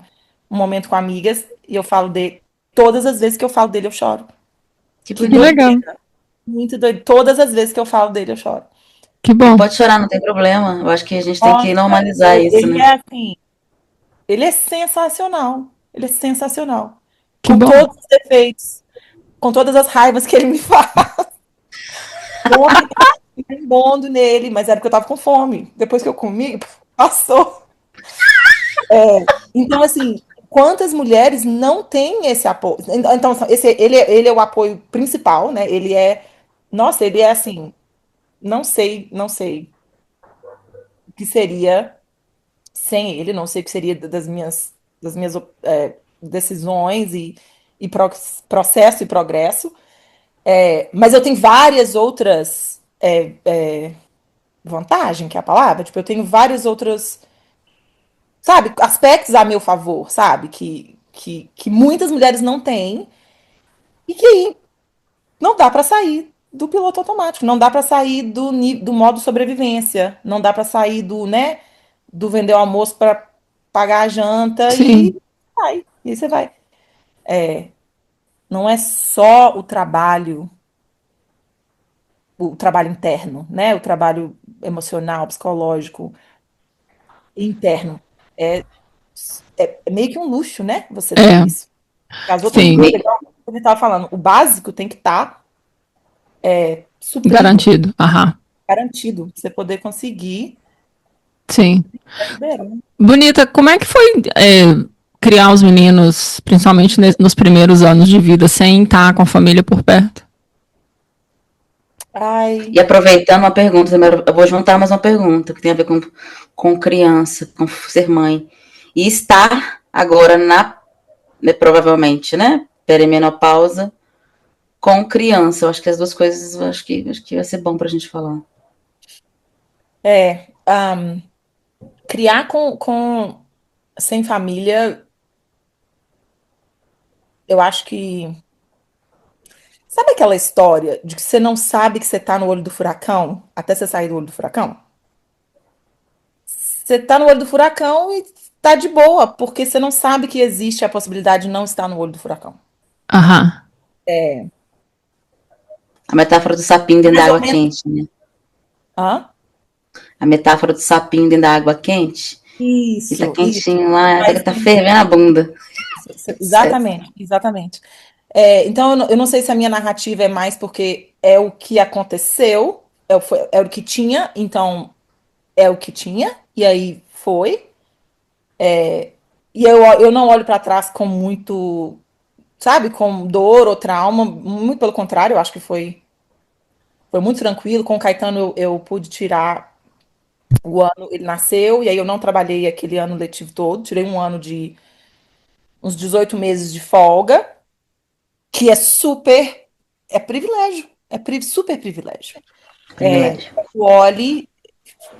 momento com amigas e eu falo dele, todas as vezes que eu falo dele, eu choro. Que Que Que bonito. legal. doideira. Muito doido. Todas as vezes que eu falo dele, eu choro. Que bom. Pode chorar, não tem problema. Eu acho que a gente tem que Nossa, normalizar isso, ele né? é assim, ele é sensacional. Ele é sensacional. Que Com bom. todos os defeitos, com todas as raivas que ele me faz. Ontem eu fiquei impondo nele, mas era porque eu tava com fome. Depois que eu comi, passou. Então, assim, quantas mulheres não têm esse apoio? Então, ele é o apoio principal, né? Nossa, ele é assim, não sei o que seria sem ele, não sei o que seria das minhas decisões e processo e progresso. Mas eu tenho várias outras vantagens, que é a palavra, tipo, eu tenho várias outras, sabe, aspectos a meu favor, sabe, que muitas mulheres não têm e que aí não dá para sair do piloto automático, não dá para sair do modo sobrevivência, não dá para sair né, do vender o almoço para pagar a janta Sim. e vai, e aí você vai. Não é só o trabalho interno, né? O trabalho emocional, psicológico, interno. É, é meio que um luxo, né? Você ter É, isso. As outras sim. coisas, igual você estava falando, o básico tem que estar suprido, Garantido. Aham. garantido, pra você poder conseguir Sim. liberando. Bonita, como é que foi criar os meninos, principalmente nos primeiros anos de vida, sem estar com a família por perto? Ai, E aproveitando uma pergunta, eu vou juntar mais uma pergunta que tem a ver com criança, com ser mãe. E estar agora provavelmente, né? Perimenopausa com criança. Eu acho que as duas coisas, eu acho que vai ser bom pra gente falar. criar sem família, eu acho que. Sabe aquela história de que você não sabe que você tá no olho do furacão até você sair do olho do furacão? você tá no olho do furacão e tá de boa, porque você não sabe que existe a possibilidade de não estar no olho do furacão. Aham. A metáfora do sapinho dentro da Mais ou água menos. quente, né? Hã? A metáfora do sapinho dentro da água quente. Ele tá Isso. quentinho lá, até que Mas tá fervendo a bunda. Certo. exatamente, exatamente. Então, eu não sei se a minha narrativa é mais porque é o que aconteceu, é o que tinha, então é o que tinha, e aí foi. E eu não olho para trás com muito, sabe, com dor ou trauma, muito pelo contrário, eu acho que foi muito tranquilo. Com o Caetano eu pude tirar o ano, ele nasceu, e aí eu não trabalhei aquele ano letivo todo, tirei um ano de uns 18 meses de folga, que é super, é privilégio, super privilégio. Privilégio. O Oli,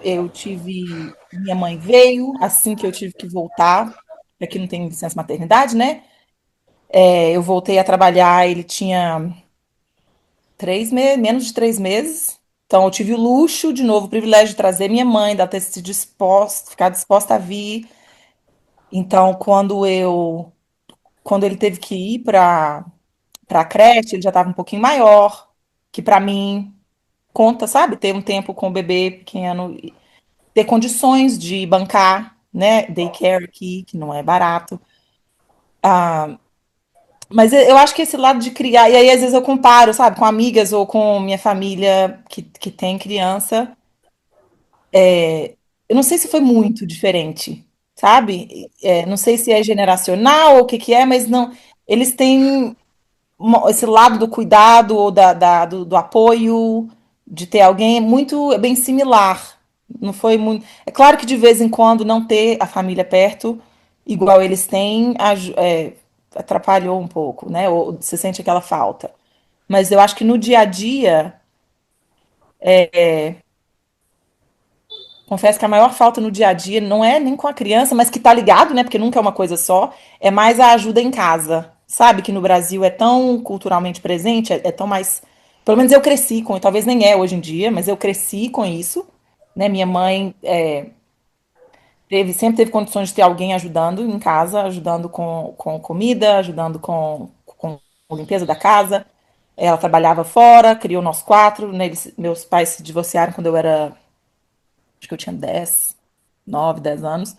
eu tive, minha mãe veio assim que eu tive que voltar, aqui não tem licença maternidade, né? Eu voltei a trabalhar, ele tinha 3 meses, menos de 3 meses. Então eu tive o luxo, de novo, o privilégio de trazer minha mãe, dela ter se disposto, ficar disposta a vir. Então, quando ele teve que ir para a creche, ele já estava um pouquinho maior, que para mim conta, sabe? Ter um tempo com o bebê pequeno, e ter condições de bancar, né? Daycare aqui, que não é barato. Mas eu acho que esse lado de criar, e aí às vezes eu comparo, sabe, com amigas ou com minha família que tem criança. Eu não sei se foi muito diferente, sabe? Não sei se é generacional ou o que que é, mas não. Eles têm esse lado do cuidado ou do apoio, de ter alguém, é bem similar. Não foi muito. É claro que de vez em quando não ter a família perto, igual eles têm, atrapalhou um pouco, né? Ou você sente aquela falta. Mas eu acho que no dia a dia, confesso que a maior falta no dia a dia não é nem com a criança, mas que tá ligado, né? Porque nunca é uma coisa só, é mais a ajuda em casa. Sabe que no Brasil é tão culturalmente presente, é tão mais. Pelo menos eu cresci com, talvez nem é hoje em dia, mas eu cresci com isso, né? Minha mãe sempre teve condições de ter alguém ajudando em casa, ajudando com comida, ajudando com limpeza da casa. Ela trabalhava fora, criou nós quatro, né? Meus pais se divorciaram quando eu era, acho que eu tinha 9, 10 anos.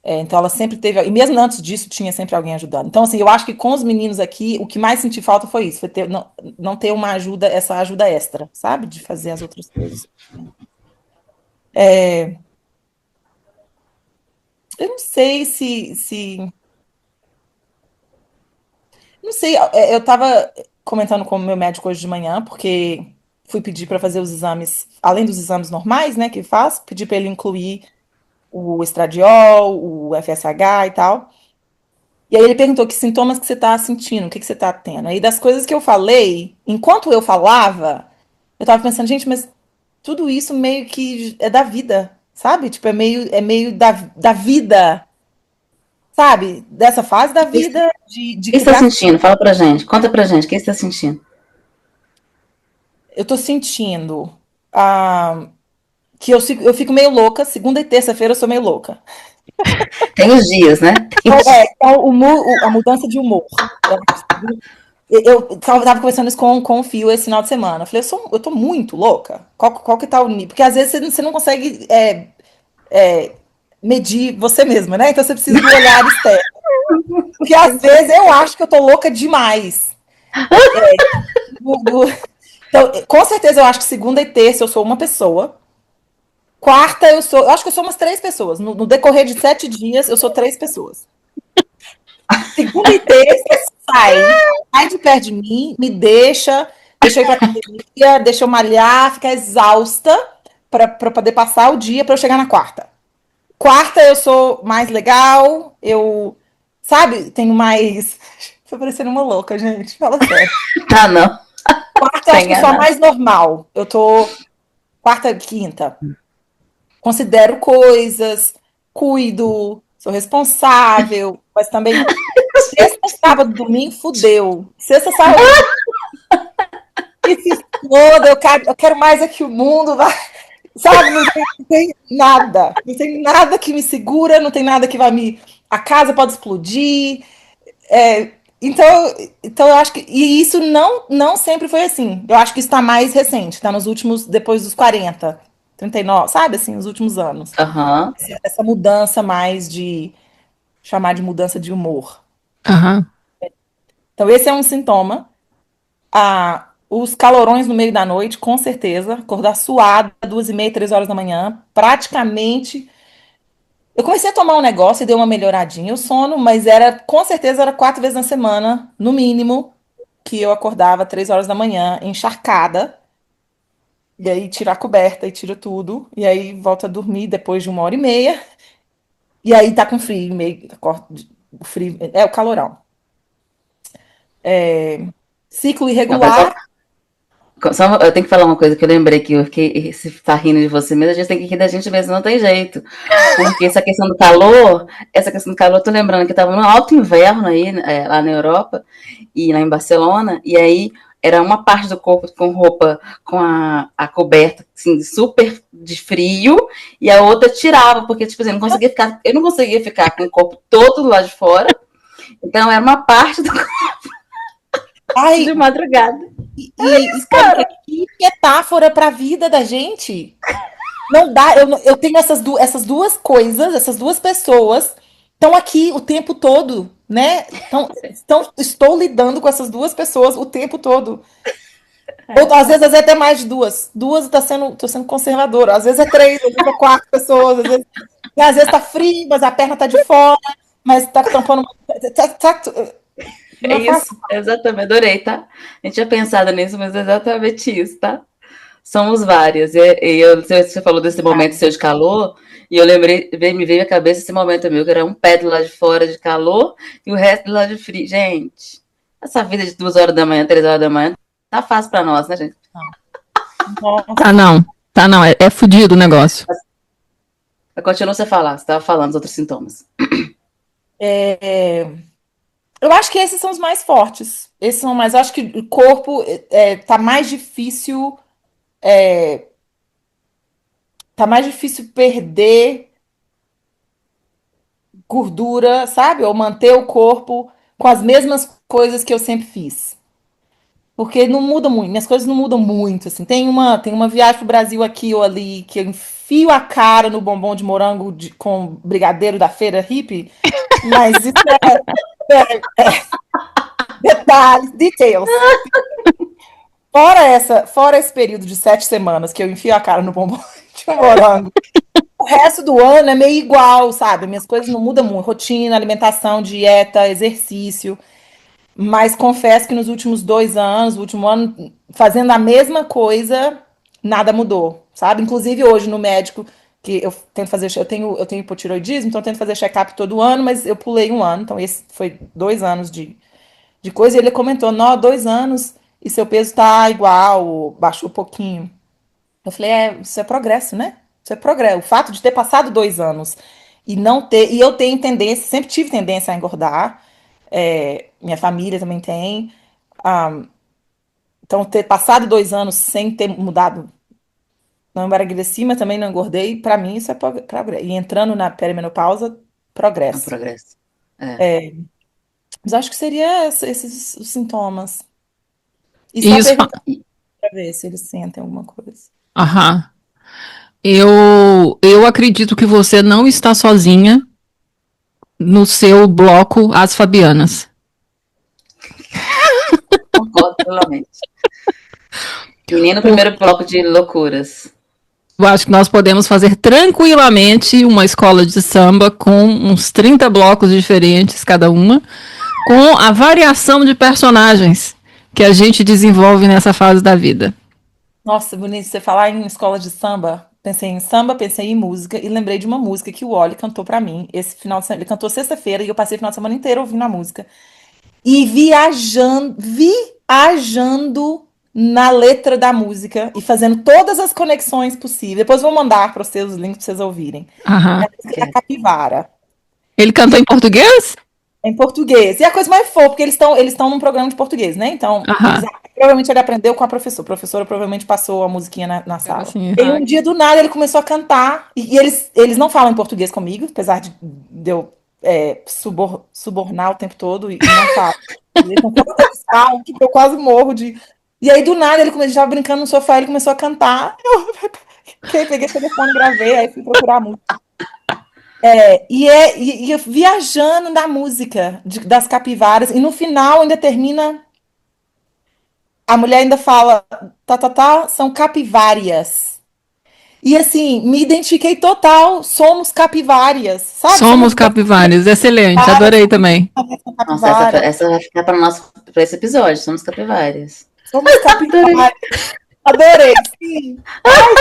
Então ela sempre teve, e mesmo antes disso tinha sempre alguém ajudando. Então assim, eu acho que com os meninos aqui, o que mais senti falta foi isso, foi não ter uma ajuda, essa ajuda extra, sabe? De fazer as outras coisas. Eu não sei não sei, eu estava comentando com o meu médico hoje de manhã, porque fui pedir para fazer os exames, além dos exames normais, né, que faz, pedi para ele incluir o estradiol, o FSH e tal. E aí ele perguntou que sintomas que você está sentindo, o que você está tendo. Aí das coisas que eu falei, enquanto eu falava, eu estava pensando, gente, mas tudo isso meio que é da vida, sabe? Tipo, é meio da vida, sabe? Dessa fase da O que vida, de você está criar. sentindo? Fala pra gente. Conta pra gente. O que você está sentindo? Eu tô sentindo que eu fico meio louca. Segunda e terça-feira eu sou meio louca. Tem os dias, né? Tem os dias. Então, a mudança de humor. Eu tava conversando isso com o Fio esse final de semana. Eu falei, eu tô muito louca. Qual que tá o nível? Porque às vezes você não consegue medir você mesma, né? Então você precisa do olhar externo. Porque às vezes eu acho que eu tô louca demais. Então, com certeza eu acho que segunda e terça eu sou uma pessoa. Quarta eu acho que eu sou umas 3 pessoas. No decorrer de 7 dias eu sou 3 pessoas. Segunda e terça sai de perto de mim, deixa eu ir pra academia, deixa eu malhar, ficar exausta pra poder passar o dia pra eu chegar na quarta. Quarta eu sou mais legal, sabe, tenho mais. Tô parecendo uma louca, gente, fala sério. Tá, não. Quarta eu Tá acho que eu sou a enganado. mais normal. Eu tô quarta, quinta. Considero coisas, cuido, sou responsável, mas também sexta, sábado, domingo, fudeu. Sexta, sábado, e se exploda, eu quero mais é que o mundo vai. Sabe, não tem nada. Não tem nada que me segura, não tem nada que vai me. A casa pode explodir. Então, então eu acho que. E isso não sempre foi assim. Eu acho que isso está mais recente, está nos últimos, depois dos 40, 39, sabe assim, nos últimos anos. Aham. Essa mudança mais de chamar de mudança de humor. Aham. Então, esse é um sintoma. Os calorões no meio da noite, com certeza. Acordar suada, 2h30, 3 horas da manhã. Praticamente. Eu comecei a tomar um negócio e deu uma melhoradinha o sono, mas com certeza, era 4 vezes na semana, no mínimo, que eu acordava 3 horas da manhã, encharcada. E aí tira a coberta e tira tudo. E aí volta a dormir depois de 1h30. E aí tá com frio, meio. O frio. É o calorão. Ciclo Não, pessoal, irregular. só, eu tenho que falar uma coisa que eu lembrei que eu fiquei, se tá rindo de você mesmo, a gente tem que rir da gente mesmo, não tem jeito. Porque essa questão do calor, eu tô lembrando que tava no alto inverno aí, lá na Europa, e lá em Barcelona, e aí era uma parte do corpo com roupa, com a coberta, assim, super de frio, e a outra tirava, porque, tipo assim, eu não conseguia ficar com o corpo todo lá de fora, então era uma parte do corpo Ai, de madrugada. Cara, que metáfora para a vida da gente. Não dá, eu tenho essas duas coisas, essas duas pessoas estão aqui o tempo todo, né? Estou lidando com essas duas pessoas o tempo todo. Ou, às vezes é até mais de duas. Duas tô sendo conservadora. Às vezes é três, às vezes é 4 pessoas. Às vezes tá frio, mas a perna tá de fora, mas tá tampando. É isso, exatamente, adorei, tá? A gente tinha pensado nisso, mas é exatamente isso, tá? Somos várias. Você falou desse momento seu de calor, e eu lembrei, me veio à cabeça esse momento meu, que era um pé do lado de fora de calor e o resto do lado de frio. Gente, essa vida de 2 horas da manhã, 3 horas da manhã, tá fácil pra nós, né, gente? Tá não. Tá não. É fudido o negócio. Continua você falar, você tava falando dos outros sintomas. Eu acho que esses são os mais fortes. Esses são mais. Eu acho que o corpo tá mais difícil. Tá mais difícil perder gordura, sabe? Ou manter o corpo com as mesmas coisas que eu sempre fiz. Porque não muda muito, minhas coisas não mudam muito, assim. Tem uma viagem pro Brasil aqui ou ali que eu enfio a cara no bombom de morango com brigadeiro da feira hippie, mas isso detalhes, details. Fora esse período de 7 semanas que eu enfio a cara no bombom de morango, o resto do ano é meio igual, sabe? Minhas coisas não mudam muito. Rotina, alimentação, dieta, exercício. Mas confesso que nos últimos 2 anos, o último ano, fazendo a mesma coisa, nada mudou, sabe? Inclusive hoje no médico, que eu tento fazer, eu tenho hipotiroidismo, então eu tento fazer check-up todo ano, mas eu pulei um ano, então esse foi 2 anos de coisa, e ele comentou, não, 2 anos e seu peso tá igual, baixou um pouquinho. Eu falei, isso é progresso, né? Isso é progresso. O fato de ter passado 2 anos e não ter. E eu tenho tendência, sempre tive tendência a engordar. Minha família também tem. Ah, então, ter passado 2 anos sem ter mudado, não emagreci, mas também não engordei, para mim isso é progresso. E entrando na perimenopausa, É um progresso. progresso. Mas acho que seria esses os sintomas. E só Isso. perguntar para ver se eles sentem alguma coisa. Aham. Eu acredito que você não está sozinha no seu bloco As Fabianas. Concordo plenamente. Menino, primeiro bloco de loucuras. Eu acho que nós podemos fazer tranquilamente uma escola de samba com uns 30 blocos diferentes cada uma, com a variação de personagens que a gente desenvolve nessa fase da vida. Nossa, bonito. Você falar em escola de samba, pensei em samba, pensei em música e lembrei de uma música que o Oli cantou pra mim esse final de semana. Ele cantou sexta-feira e eu passei o final de semana inteiro ouvindo a música. E viajando na letra da música e fazendo todas as conexões possíveis. Depois vou mandar para vocês os links para vocês ouvirem. Aham. É a música da Capivara. Ele cantou em português? Em português. E a coisa mais fofa, porque eles estão num programa de português, né? Então, Aham. Provavelmente ele aprendeu com a professora. A professora provavelmente passou a musiquinha na sala. Assim, E um dia, do nada, ele começou a cantar. E eles não falam em português comigo, apesar de eu subornar o tempo todo e não falam. Eles falam, eu quase morro de... E aí, do nada, ele estava brincando no sofá, ele começou a cantar. Eu peguei o telefone e gravei, aí fui procurar a música. E viajando na música das capivaras, e no final ainda termina... A mulher ainda fala, são capivárias. E assim, me identifiquei total, somos capivárias, sabe? Somos capivaras, excelente, adorei também. Nossa, essa vai ficar para esse episódio, somos capivárias. Somos capivaras. Adorei, sim. Ai,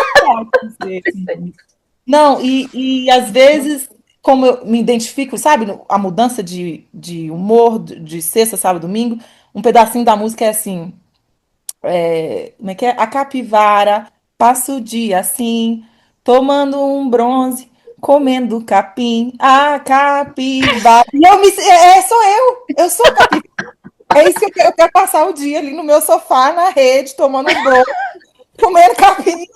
não, e às vezes, como eu me identifico, sabe, a mudança de humor de sexta, sábado, domingo, um pedacinho da música é assim... como é que é? A capivara passa o dia assim, tomando um bronze, comendo capim. A capivara. E sou eu. Eu sou a capivara. É isso que eu quero passar o dia ali no meu sofá, na rede, tomando um bronze, comendo capim,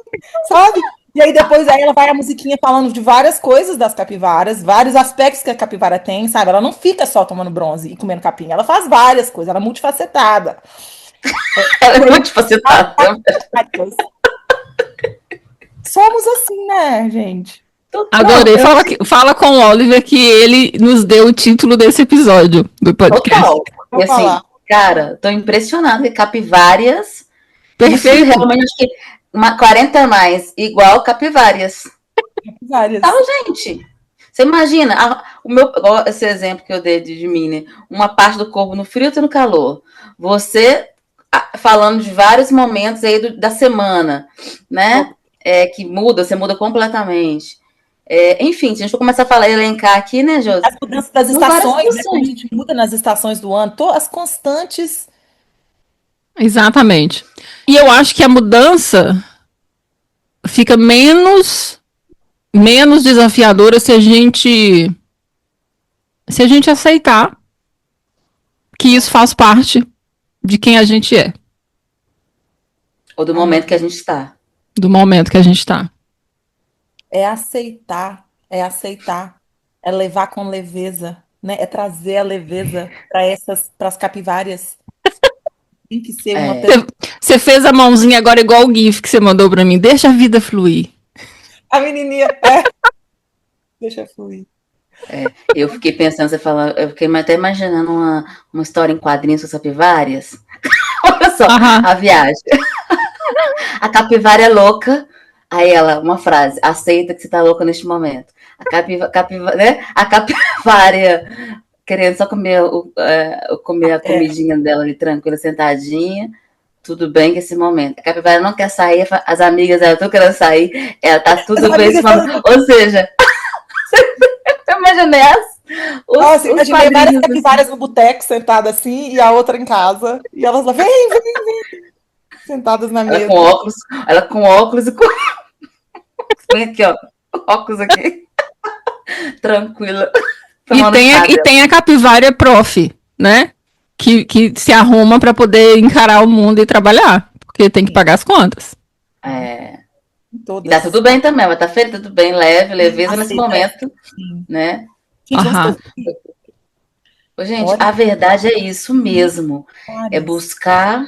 sabe? E aí depois ela vai a musiquinha falando de várias coisas das capivaras, vários aspectos que a capivara tem, sabe? Ela não fica só tomando bronze e comendo capim, ela faz várias coisas, ela é multifacetada. Ela é multifacetada. Somos assim, né, gente? Adorei. Fala com o Oliver que ele nos deu o título desse episódio do podcast. Total. E assim, cara, tô impressionada que capivárias. Perfeito. Isso, realmente, acho que 40 a mais, igual capivárias. Capivárias. Então, gente, você imagina, esse exemplo que eu dei de mim, né? Uma parte do corpo no frio e outra no calor. Você falando de vários momentos aí da semana, né? Que você muda completamente. Enfim, se a gente for começar a falar, elencar aqui, né, Josi? As mudanças das estações, né? Quando a gente muda nas estações do ano, as constantes. Exatamente. E eu acho que a mudança fica menos desafiadora se a gente aceitar que isso faz parte de quem a gente é. Ou do momento que a gente está. Do momento que a gente está. É aceitar, é levar com leveza, né? É trazer a leveza para as capivárias. Tem que ser uma pessoa. Você fez a mãozinha agora igual o GIF que você mandou para mim. Deixa a vida fluir. A menininha, deixa fluir. Eu fiquei pensando, eu fiquei até imaginando uma história em quadrinhos com capivárias. Olha só, a viagem. A capivara é louca. Aí ela, uma frase, aceita que você tá louca neste momento. Né? A capivara querendo só comer a comidinha dela ali, tranquila, sentadinha. Tudo bem com esse momento. A capivara não quer sair, as amigas dela estão querendo sair, ela tá tudo bem nesse momento. Ou seja, eu imaginei Nossa, imaginei várias capivaras no boteco, sentadas assim, e a outra em casa. E elas lá, vem. Sentadas na mesa. Ela com óculos e com... aqui, ó. Óculos aqui. Tranquila. E tem a capivara prof, né? Que se arruma para poder encarar o mundo e trabalhar. Porque tem que pagar as contas. E tá tudo bem também. Ela tá feita, tudo bem. Leveza nesse momento. Né? Gente, a verdade é isso mesmo. É buscar...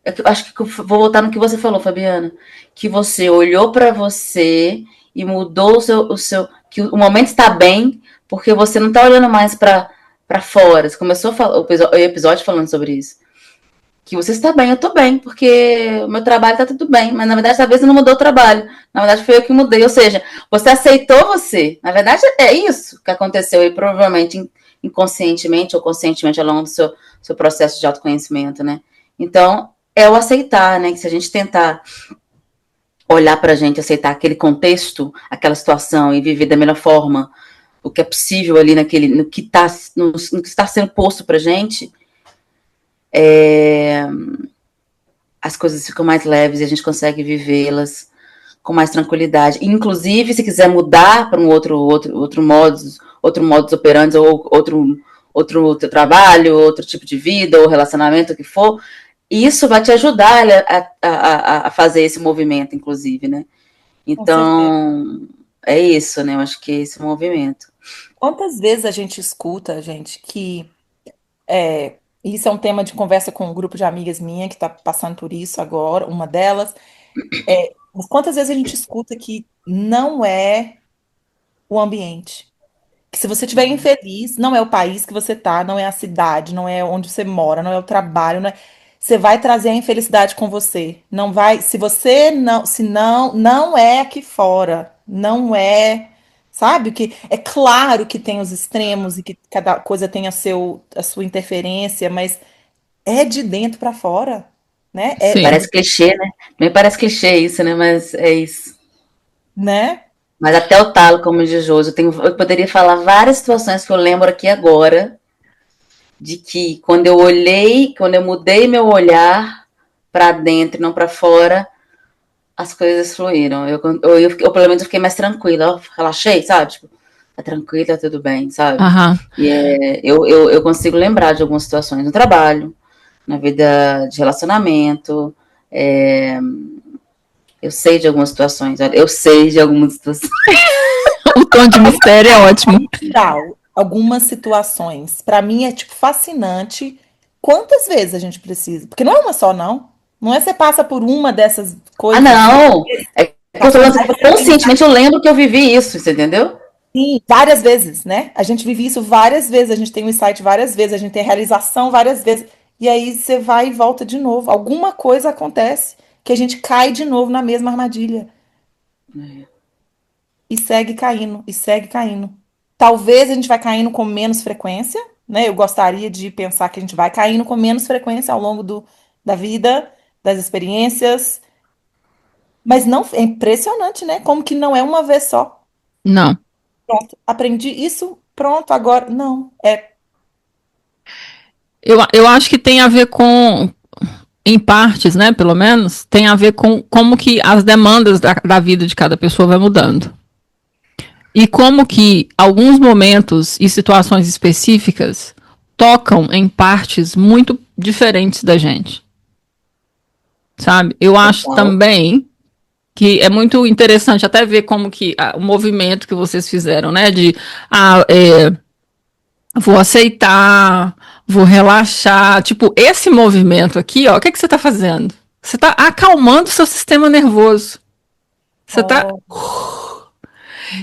Eu acho que vou voltar no que você falou, Fabiana, que você olhou para você e mudou o seu que o momento está bem, porque você não está olhando mais para fora. Você começou o episódio falando sobre isso. Que você está bem, eu estou bem, porque o meu trabalho está tudo bem, mas na verdade talvez você não mudou o trabalho, na verdade foi eu que mudei, ou seja, você aceitou você. Na verdade é isso que aconteceu e provavelmente inconscientemente ou conscientemente ao longo do seu processo de autoconhecimento, né? Então é o aceitar, né? Que se a gente tentar olhar pra gente, aceitar aquele contexto, aquela situação e viver da melhor forma, o que é possível ali no que está sendo posto pra gente, as coisas ficam mais leves e a gente consegue vivê-las com mais tranquilidade. Inclusive, se quiser mudar para um outro modus operandi ou outro trabalho, outro tipo de vida ou relacionamento, o que for, isso vai te ajudar a fazer esse movimento, inclusive, né? Então, é isso, né? Eu acho que é esse movimento. Quantas vezes a gente escuta, gente, que isso é um tema de conversa com um grupo de amigas minha que está passando por isso agora, uma delas. Mas quantas vezes a gente escuta que não é o ambiente? Que se você estiver infeliz, não é o país que você tá, não é a cidade, não é onde você mora, não é o trabalho, não é... Você vai trazer a infelicidade com você. Não vai, se você não, se não, não é aqui fora, não é, sabe? Que é claro que tem os extremos e que cada coisa tem a sua interferência, mas é de dentro para fora, né? Sim. Parece clichê, né? Nem parece clichê isso, né? Mas é isso. Né? Mas até o talo, como diz Josi, eu poderia falar várias situações que eu lembro aqui agora, de que quando eu mudei meu olhar para dentro e não para fora, as coisas fluíram. Eu pelo menos fiquei mais tranquila, ó, relaxei, sabe? Tipo, tá tranquila, tudo bem, sabe? Aham. E eu consigo lembrar de algumas situações no trabalho, na vida de relacionamento. Eu sei de algumas situações, eu sei de algumas situações. O tom de mistério é ótimo. Algumas situações, para mim é tipo fascinante. Quantas vezes a gente precisa? Porque não é uma só, não. Não é você passa por uma dessas Ah, coisas. não! Aí Conscientemente eu lembro que eu vivi isso, você entendeu? sim, várias vezes, né? A gente vive isso várias vezes, a gente tem um insight várias vezes, a gente tem realização várias vezes. E aí você vai e volta de novo. Alguma coisa acontece que a gente cai de novo na mesma armadilha. E segue caindo, e segue caindo. Talvez a gente vai caindo com menos frequência, né? Eu gostaria de pensar que a gente vai caindo com menos frequência ao longo da vida, das experiências. Mas não, é impressionante, né? Como que não é uma vez só. Não. Pronto, aprendi isso, pronto, agora. Não, Eu acho que tem a ver com, em partes, né, pelo menos, tem a ver com como que as demandas da vida de cada pessoa vai mudando. E como que alguns momentos e situações específicas tocam em partes muito diferentes da gente. Sabe? Eu acho também que é muito interessante até ver como que o movimento que vocês fizeram, né, de vou aceitar, vou relaxar, tipo, esse movimento aqui, ó, o que que você tá fazendo? Você tá acalmando o seu sistema nervoso. Você tá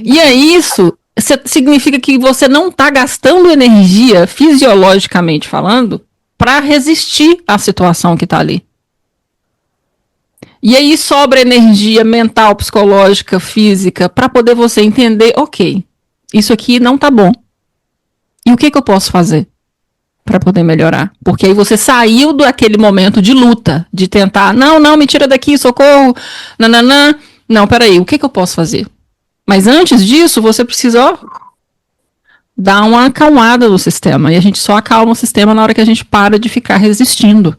E é isso significa que você não está gastando energia, fisiologicamente falando, para resistir à situação que está ali. E aí sobra energia mental, psicológica, física, para poder você entender, ok, isso aqui não tá bom. E o que eu posso fazer para poder melhorar? Porque aí você saiu daquele momento de luta, de tentar, não, me tira daqui, socorro, nananã. Não, peraí, o que eu posso fazer? Mas antes disso, você precisa dar uma acalmada no sistema. E a gente só acalma o sistema na hora que a gente para de ficar resistindo.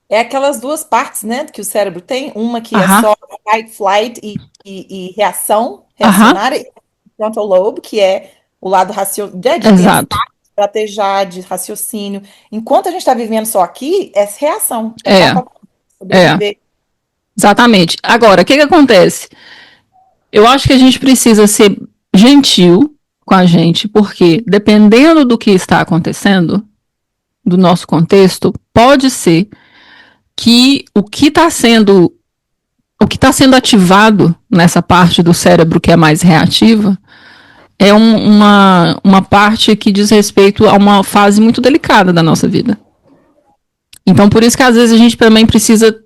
é aquelas duas partes, né, que o cérebro tem. Uma que é só fight, flight e reacionária, e o frontal lobe, que é o lado de pensar, de estrategiar, de raciocínio. Enquanto a gente está vivendo só aqui, é reação. Sobreviver. Exatamente. Agora, o que acontece? Eu acho que a gente precisa ser gentil com a gente, porque dependendo do que está acontecendo, do nosso contexto, pode ser que o que está sendo ativado nessa parte do cérebro que é mais reativa é uma parte que diz respeito a uma fase muito delicada da nossa vida. Então, por isso que às vezes a gente também precisa,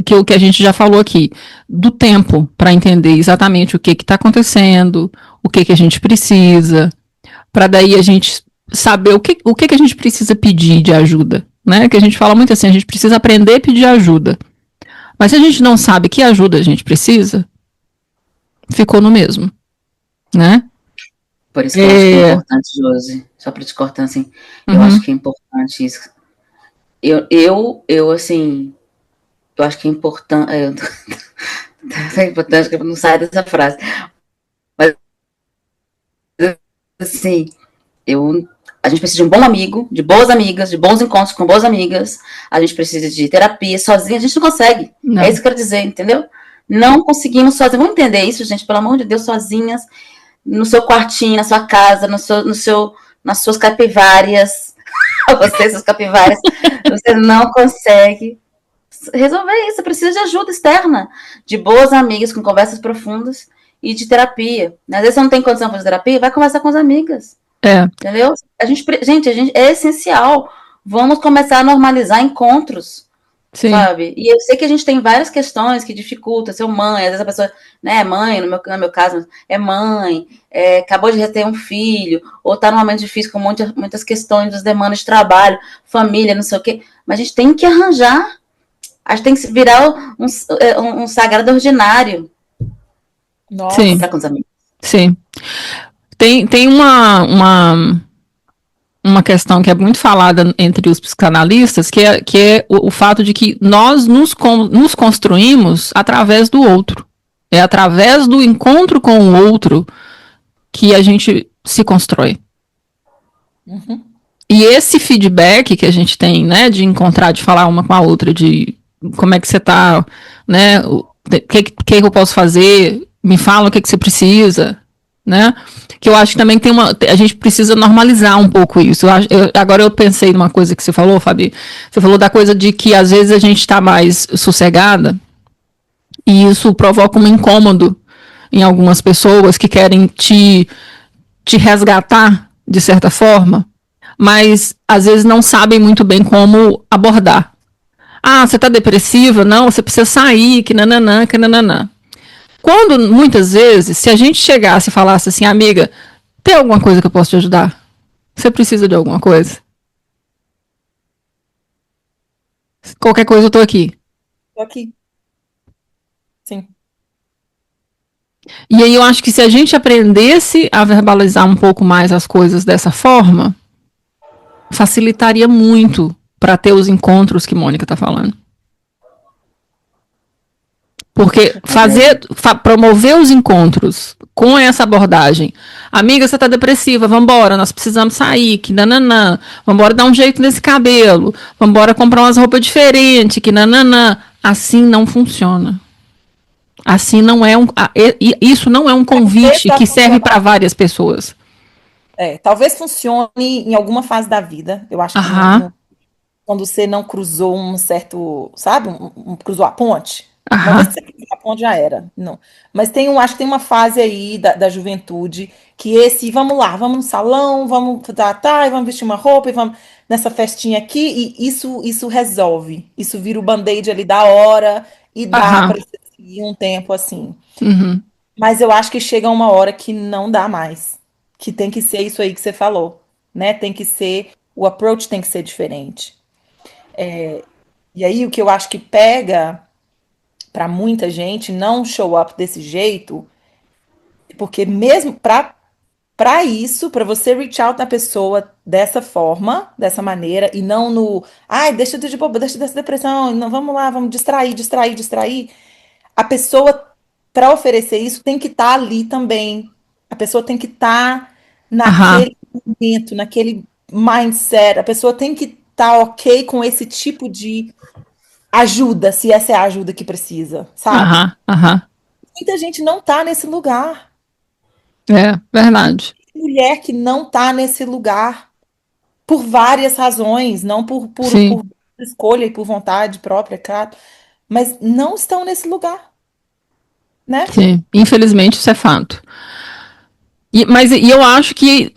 que o que a gente já falou aqui, do tempo para entender exatamente o que está acontecendo, o que a gente precisa, para daí a gente saber o que a gente precisa pedir de ajuda. Né? Que a gente fala muito assim, a gente precisa aprender a pedir ajuda. Mas se a gente não sabe que ajuda a gente precisa, ficou no mesmo. Né? Por isso que eu acho que é importante, Josi, só para te cortar assim, eu acho que é importante isso. Assim, eu acho que é importante. É importante que eu não saia dessa frase. Mas, assim, eu A gente precisa de um bom amigo, de boas amigas, de bons encontros com boas amigas. A gente precisa de terapia. Sozinha a gente não consegue. Não. É isso que eu quero dizer, entendeu? Não conseguimos sozinhas. Vamos entender isso, gente, pelo amor de Deus, sozinhas, no seu quartinho, na sua casa, nas suas capivárias. Vocês, suas capivárias. Você não consegue resolver isso. Você precisa de ajuda externa, de boas amigas com conversas profundas e de terapia. Às vezes você não tem condição de fazer terapia, vai conversar com as amigas. Entendeu? Gente, é essencial. Vamos começar a normalizar encontros. Sim. Sabe? E eu sei que a gente tem várias questões que dificultam. Ser mãe, às vezes a pessoa, né, é mãe, no meu caso, é mãe, acabou de ter um filho, ou tá num momento difícil com muitas questões das demandas de trabalho, família, não sei o quê. Mas a gente tem que arranjar. A gente tem que virar um sagrado ordinário. Nossa. Sim. Com os amigos. Sim. Tem uma questão que é muito falada entre os psicanalistas, que é o fato de que nós nos construímos através do outro. É através do encontro com o outro que a gente se constrói. Uhum. E esse feedback que a gente tem, né, de encontrar, de falar uma com a outra, de como é que você tá, né, o que eu posso fazer, me fala o que você precisa, né, que eu acho que também a gente precisa normalizar um pouco isso. Agora eu pensei numa coisa que você falou, Fabi, você falou da coisa de que às vezes a gente está mais sossegada e isso provoca um incômodo em algumas pessoas que querem te resgatar de certa forma, mas às vezes não sabem muito bem como abordar. Ah, você está depressiva? Não, você precisa sair, que nananã, que nananã. Quando, muitas vezes, se a gente chegasse e falasse assim, amiga, tem alguma coisa que eu posso te ajudar? Você precisa de alguma coisa? Qualquer coisa eu tô aqui. Tô aqui. Sim. E aí eu acho que se a gente aprendesse a verbalizar um pouco mais as coisas dessa forma, facilitaria muito para ter os encontros que Mônica está falando. Porque promover os encontros com essa abordagem, amiga, você tá depressiva, vambora, nós precisamos sair, que nananã, vambora dar um jeito nesse cabelo, vambora comprar umas roupas diferentes, que nananã, assim não funciona. Assim não é isso não é um convite que serve para várias pessoas. Talvez funcione em alguma fase da vida, eu acho que quando você não cruzou um certo, sabe, cruzou a ponte. Uma vez que você cruzou a ponte já era, não. Mas acho que tem uma fase aí da juventude que vamos lá, vamos no salão, vamos vamos vestir uma roupa e vamos nessa festinha aqui e isso resolve, isso vira o band-aid ali da hora e dá para seguir um tempo assim. Uhum. Mas eu acho que chega uma hora que não dá mais, que tem que ser isso aí que você falou, né? Tem que ser, o approach tem que ser diferente. E aí o que eu acho que pega para muita gente não show up desse jeito, porque mesmo para isso, para você reach out na pessoa dessa forma, dessa maneira, e não no, deixa dessa depressão, não, vamos lá, vamos distrair. A pessoa, para oferecer isso, tem que estar ali também. A pessoa tem que estar naquele momento, naquele mindset. A pessoa tem que estar ok com esse tipo de ajuda, se essa é a ajuda que precisa, sabe? Muita gente não tá nesse lugar. É, verdade. Mulher que não tá nesse lugar por várias razões, não por escolha e por vontade própria, claro, mas não estão nesse lugar, né? Sim, infelizmente isso é fato. Mas eu acho que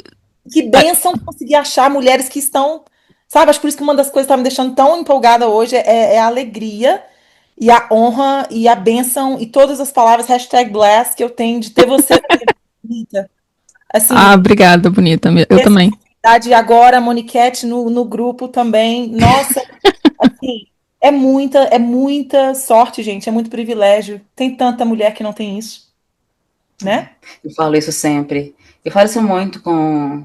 bênção conseguir achar mulheres que estão, sabe? Acho por isso que uma das coisas que está me deixando tão empolgada hoje é a alegria e a honra e a bênção e todas as palavras #bless que eu tenho de ter você, bonita. Assim, obrigada, bonita. Eu também. E agora a Moniquete no grupo também. Nossa, assim, é muita sorte, gente. É muito privilégio. Tem tanta mulher que não tem isso, né? Eu falo isso sempre. Eu falo isso muito com...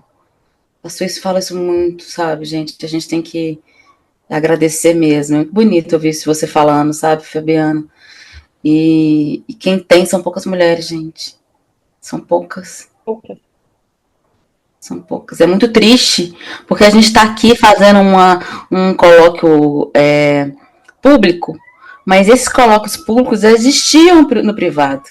A Suíça fala isso muito, sabe, gente? A gente tem que agradecer mesmo. É muito bonito ouvir isso você falando, sabe, Fabiana? E quem tem são poucas mulheres, gente. São poucas. São poucas. É muito triste, porque a gente está aqui fazendo um colóquio público, mas esses colóquios públicos existiam no privado,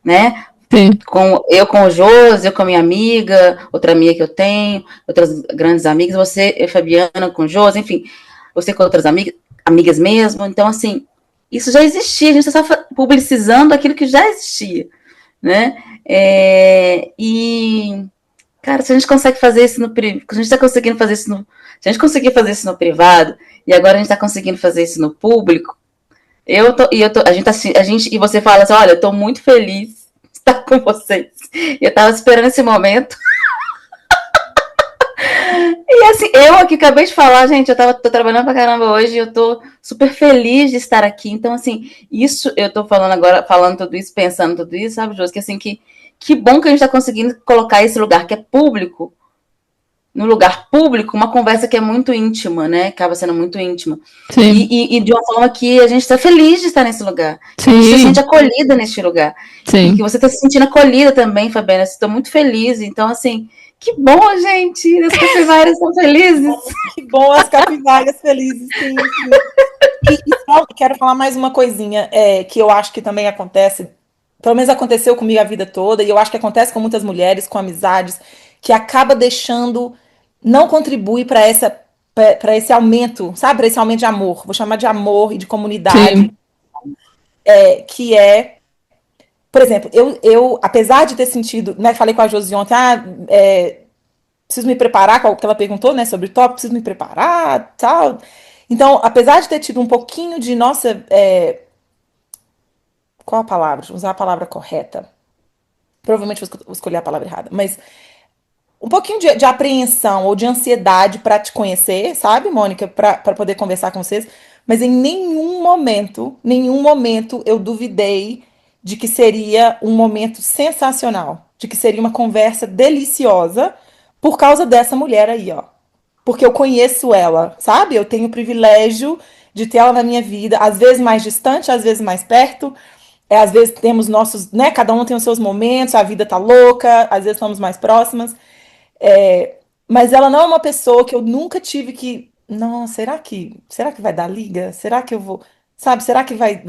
né? Sim. Com o Josi, eu com a minha amiga, outra amiga que eu tenho, outras grandes amigas, você, Fabiana, com o Josi, enfim, você com outras amigas mesmo. Então, assim, isso já existia, a gente está publicizando aquilo que já existia, né? E, cara, se a gente consegue fazer isso no privado, a gente está conseguindo fazer isso se a gente conseguir fazer isso no privado, e agora a gente está conseguindo fazer isso no público, e você fala assim, olha, eu tô muito feliz de estar com vocês. Eu tava esperando esse momento. E assim, eu aqui acabei de falar, gente, tô trabalhando pra caramba hoje, eu tô super feliz de estar aqui. Então, assim, isso eu tô falando agora, falando tudo isso, pensando tudo isso, sabe, Josi? Que assim, que bom que a gente tá conseguindo colocar esse lugar que é público, no lugar público, uma conversa que é muito íntima, né? Acaba sendo muito íntima. E de uma forma que a gente está feliz de estar nesse lugar. Que a gente se sente acolhida neste lugar. Sim. E que você está se sentindo acolhida também, Fabiana. Estou muito feliz. Então, assim, que bom, gente. As capivaras são felizes. Que bom, as capivaras felizes, sim. E só quero falar mais uma coisinha que eu acho que também acontece, pelo menos aconteceu comigo a vida toda, e eu acho que acontece com muitas mulheres, com amizades, que acaba deixando, não contribui para esse aumento, sabe? Para esse aumento de amor. Vou chamar de amor e de comunidade. Que é, por exemplo, eu apesar de ter sentido, né? Falei com a Josi ontem, preciso me preparar, que ela perguntou, né, sobre o tópico, preciso me preparar, tal. Então, apesar de ter tido um pouquinho de, nossa, qual a palavra? Deixa eu usar a palavra correta. Provavelmente vou escolher a palavra errada, mas um pouquinho de apreensão ou de ansiedade para te conhecer, sabe, Mônica, para poder conversar com vocês, mas em nenhum momento eu duvidei de que seria um momento sensacional, de que seria uma conversa deliciosa por causa dessa mulher aí, ó. Porque eu conheço ela, sabe? Eu tenho o privilégio de ter ela na minha vida, às vezes mais distante, às vezes mais perto. Às vezes temos nossos, né? Cada um tem os seus momentos, a vida tá louca, às vezes somos mais próximas. Mas ela não é uma pessoa que eu nunca tive que. Não, será que vai dar liga? Será que eu vou. Sabe, será que vai.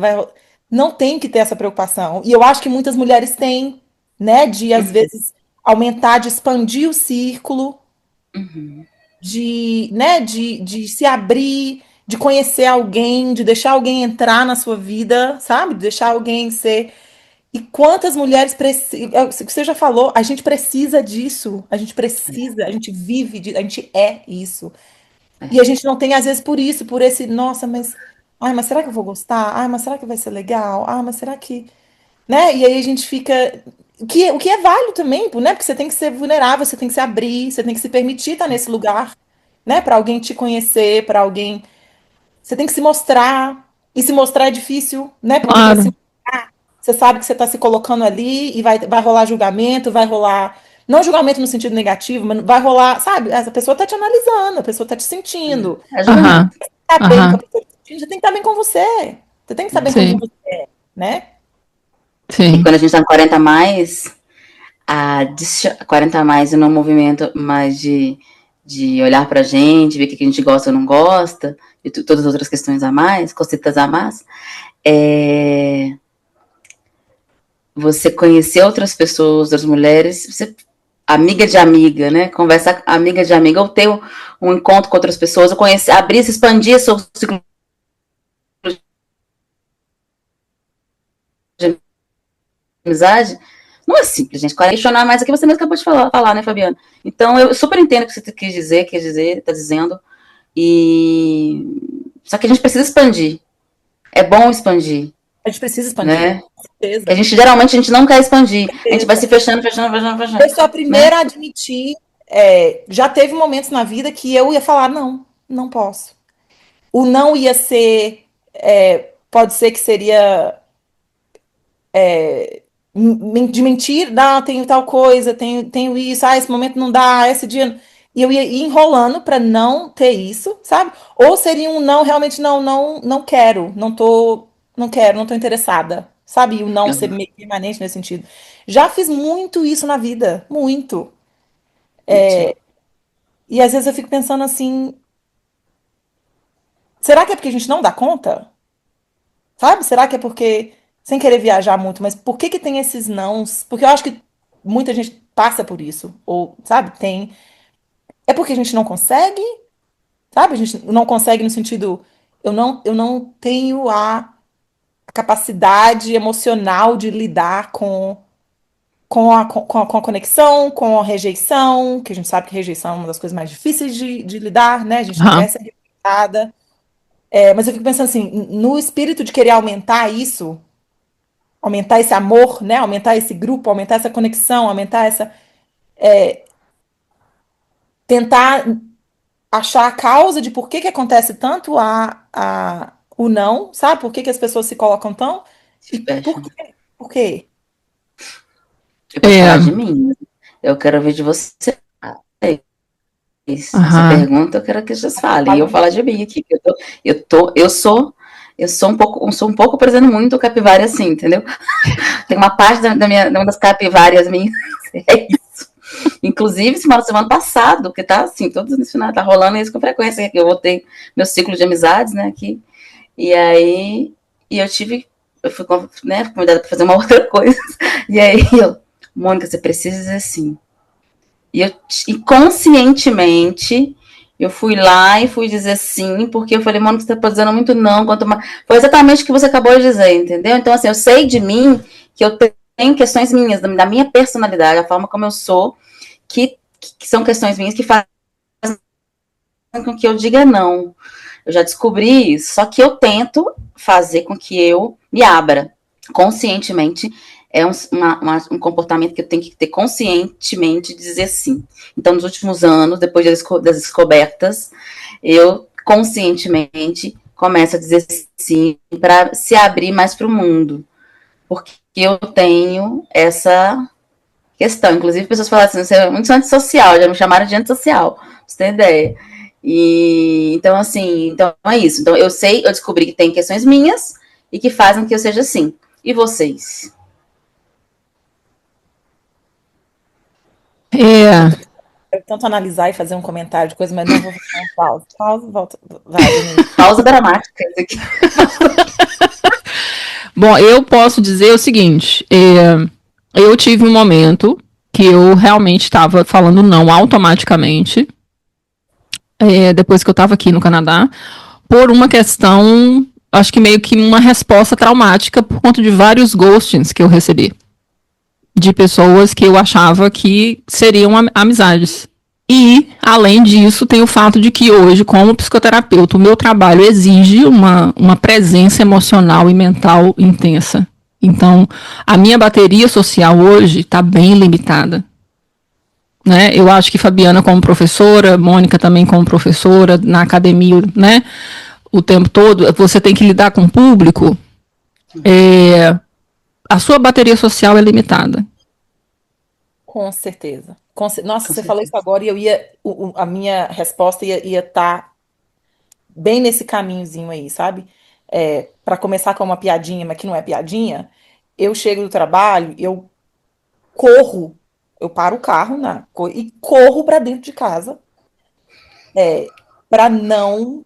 Não tem que ter essa preocupação. E eu acho que muitas mulheres têm, né? De, às vezes, aumentar, de expandir o círculo, né, de se abrir, de conhecer alguém, de deixar alguém entrar na sua vida, sabe? De deixar alguém ser. E quantas mulheres precisam. Você já falou, a gente precisa disso. A gente precisa, a gente vive, a gente é isso. E a gente não tem, às vezes, por isso, por esse, nossa, mas. Ai, mas será que eu vou gostar? Ai, mas será que vai ser legal? Ah, mas será que. Né? E aí a gente fica. O que é válido também, né? Porque você tem que ser vulnerável, você tem que se abrir, você tem que se permitir estar nesse lugar, né? Para alguém te conhecer, para alguém. Você tem que se mostrar. E se mostrar é difícil, né? Porque para se mostrar, você sabe que você está se colocando ali e vai rolar julgamento, vai rolar. Não julgamento no sentido negativo, mas vai rolar, sabe? Essa pessoa está te analisando, a pessoa está te sentindo. Julgamento. Você tá bem com a pessoa te sentindo, você tem que estar bem com você. Você tem que estar bem com quem você é, né? E quando a gente está no 40 mais, 40 mais e no movimento mais de olhar pra gente, ver o que a gente gosta ou não gosta, e todas as outras questões a mais, cositas a mais, você conhecer outras pessoas, outras mulheres, você, amiga de amiga, né? Conversar amiga de amiga, ou ter um encontro com outras pessoas, ou conhecer, abrir, se expandir seu ciclo de amizade. Não é simples, gente. Questionar mais aqui, você mesmo acabou de falar, né, Fabiana? Então, eu super entendo o que você quis dizer, tá dizendo. Só que a gente precisa expandir. É bom expandir. A gente precisa expandir, né? Com certeza. Geralmente a gente não quer expandir. A gente vai se fechando. Eu sou a primeira a admitir, já teve momentos na vida que eu ia falar, não posso. O não ia ser, pode ser que seria de mentir, não, tenho tal coisa, tenho isso, esse momento não dá, esse dia. E eu ia enrolando para não ter isso, sabe? Ou seria um não, realmente não quero, não quero, não tô interessada, sabe? E o não ser meio permanente nesse sentido. Já fiz muito isso na vida, muito. E às vezes eu fico pensando assim, será que é porque a gente não dá conta? Sabe? Será que é porque, sem querer viajar muito, mas por que que tem esses nãos? Porque eu acho que muita gente passa por isso, ou, sabe, tem. É porque a gente não consegue, sabe? A gente não consegue no sentido, eu não tenho a capacidade emocional de lidar com a conexão, com a rejeição, que a gente sabe que rejeição é uma das coisas mais difíceis de lidar, né? A gente não Aham. quer ser rejeitada. Mas eu fico pensando assim, no espírito de querer aumentar esse amor, né? Aumentar esse grupo, aumentar essa conexão, aumentar essa. Tentar achar a causa de por que que acontece tanto o não, sabe? Por que que as pessoas se colocam tão. Se E por fecha. quê? Por quê? Eu posso É, falar de mim. Eu quero ver de você. Essa aham. pergunta eu quero que vocês falem. E eu falar de mim aqui. Eu sou um pouco parecendo muito capivara assim, entendeu? Tem uma parte de uma das capivárias minhas. É isso. Inclusive, semana passado, que tá assim, todos nesse final, tá rolando isso com frequência, que eu vou ter meu ciclo de amizades, né, aqui. E aí, eu fui, né, convidada para fazer uma outra coisa. E aí, Mônica, você precisa dizer sim. E conscientemente, eu fui lá e fui dizer sim, porque eu falei, Mônica, você tá dizendo muito não, quanto mais. Foi exatamente o que você acabou de dizer, entendeu? Então, assim, eu sei de mim que eu tenho questões minhas, da minha personalidade, a forma como eu sou, que são questões minhas que fazem com que eu diga não. Eu já descobri isso, só que eu tento fazer com que eu me abra conscientemente. É um comportamento que eu tenho que ter conscientemente de dizer sim. Então, nos últimos anos, depois das descobertas, eu conscientemente começo a dizer sim para se abrir mais para o mundo. Porque eu tenho essa questão. Inclusive, pessoas falam assim, você é muito antissocial, já me chamaram de antissocial, pra você ter ideia. E então, assim, então é isso. Então, eu descobri que tem questões minhas e que fazem com que eu seja assim. E vocês? É, Quero tanto analisar e fazer um comentário de coisa, mas não vou fazer um pausa. Pausa, volta. Vai, Denise. Pausa dramática isso aqui. bom, eu posso dizer o seguinte: eu tive um momento que eu realmente estava falando não automaticamente, depois que eu estava aqui no Canadá, por uma questão, acho que meio que uma resposta traumática por conta de vários ghostings que eu recebi. De pessoas que eu achava que seriam amizades. E, além disso, tem o fato de que hoje, como psicoterapeuta, o meu trabalho exige uma presença emocional e mental intensa. Então, a minha bateria social hoje está bem limitada. Né? Eu acho que Fabiana como professora, Mônica também como professora, na academia, né? O tempo todo, você tem que lidar com o público, a sua bateria social é limitada. Com certeza. Nossa, Com você falou certeza. isso agora e a minha resposta ia estar bem nesse caminhozinho aí, sabe? Para começar com uma piadinha, mas que não é piadinha, eu chego do trabalho, eu corro, eu paro o carro e corro para dentro de casa, para não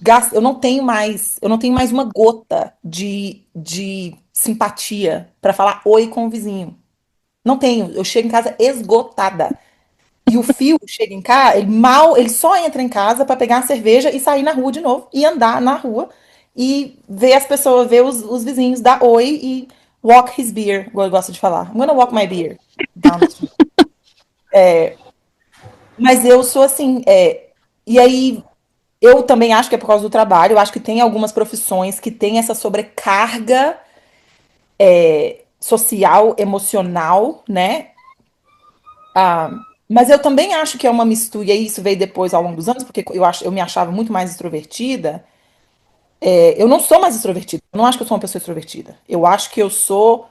gastar. Eu não tenho mais uma gota de simpatia para falar oi com o vizinho. Não tenho. Eu chego em casa esgotada. E o Fio chega em casa, ele só entra em casa para pegar a cerveja e sair na rua de novo, e andar na rua, e ver as pessoas, ver os vizinhos, dar oi e walk his beer, igual eu gosto de falar. I'm gonna walk my beer down the street. Mas eu sou assim, e aí eu também acho que é por causa do trabalho, eu acho que tem algumas profissões que têm essa sobrecarga social, emocional, né? Mas eu também acho que é uma mistura, e aí isso veio depois ao longo dos anos, porque eu me achava muito mais extrovertida. Eu não sou mais extrovertida, eu não acho que eu sou uma pessoa extrovertida. Eu acho que eu sou,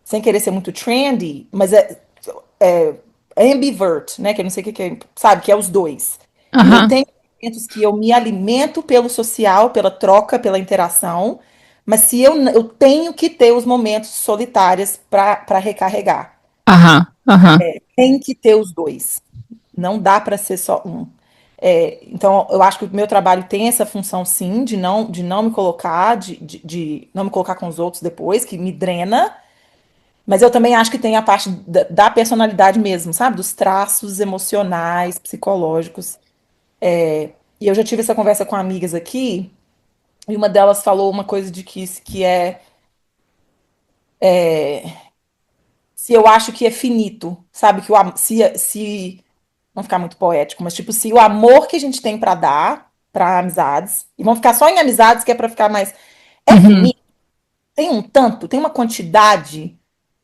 sem querer ser muito trendy, mas é ambivert, né? Que eu não sei o que é, sabe? Que é os dois. Eu Aham, tenho momentos que eu me alimento pelo social, pela troca, pela interação, mas se eu tenho que ter os momentos solitários para recarregar. aham, aham. Tem que ter os dois. Não dá para ser só um. Então, eu acho que o meu trabalho tem essa função, sim, de não me colocar, de não me colocar com os outros depois, que me drena, mas eu também acho que tem a parte da personalidade mesmo, sabe? Dos traços emocionais, psicológicos. E eu já tive essa conversa com amigas aqui, e uma delas falou uma coisa de que se eu acho que é finito, sabe? Que se não ficar muito poético, mas tipo, se o amor que a gente tem pra dar pra amizades, e vão ficar só em amizades, que é pra ficar mais. É Uhum. finito, tem um tanto, tem uma quantidade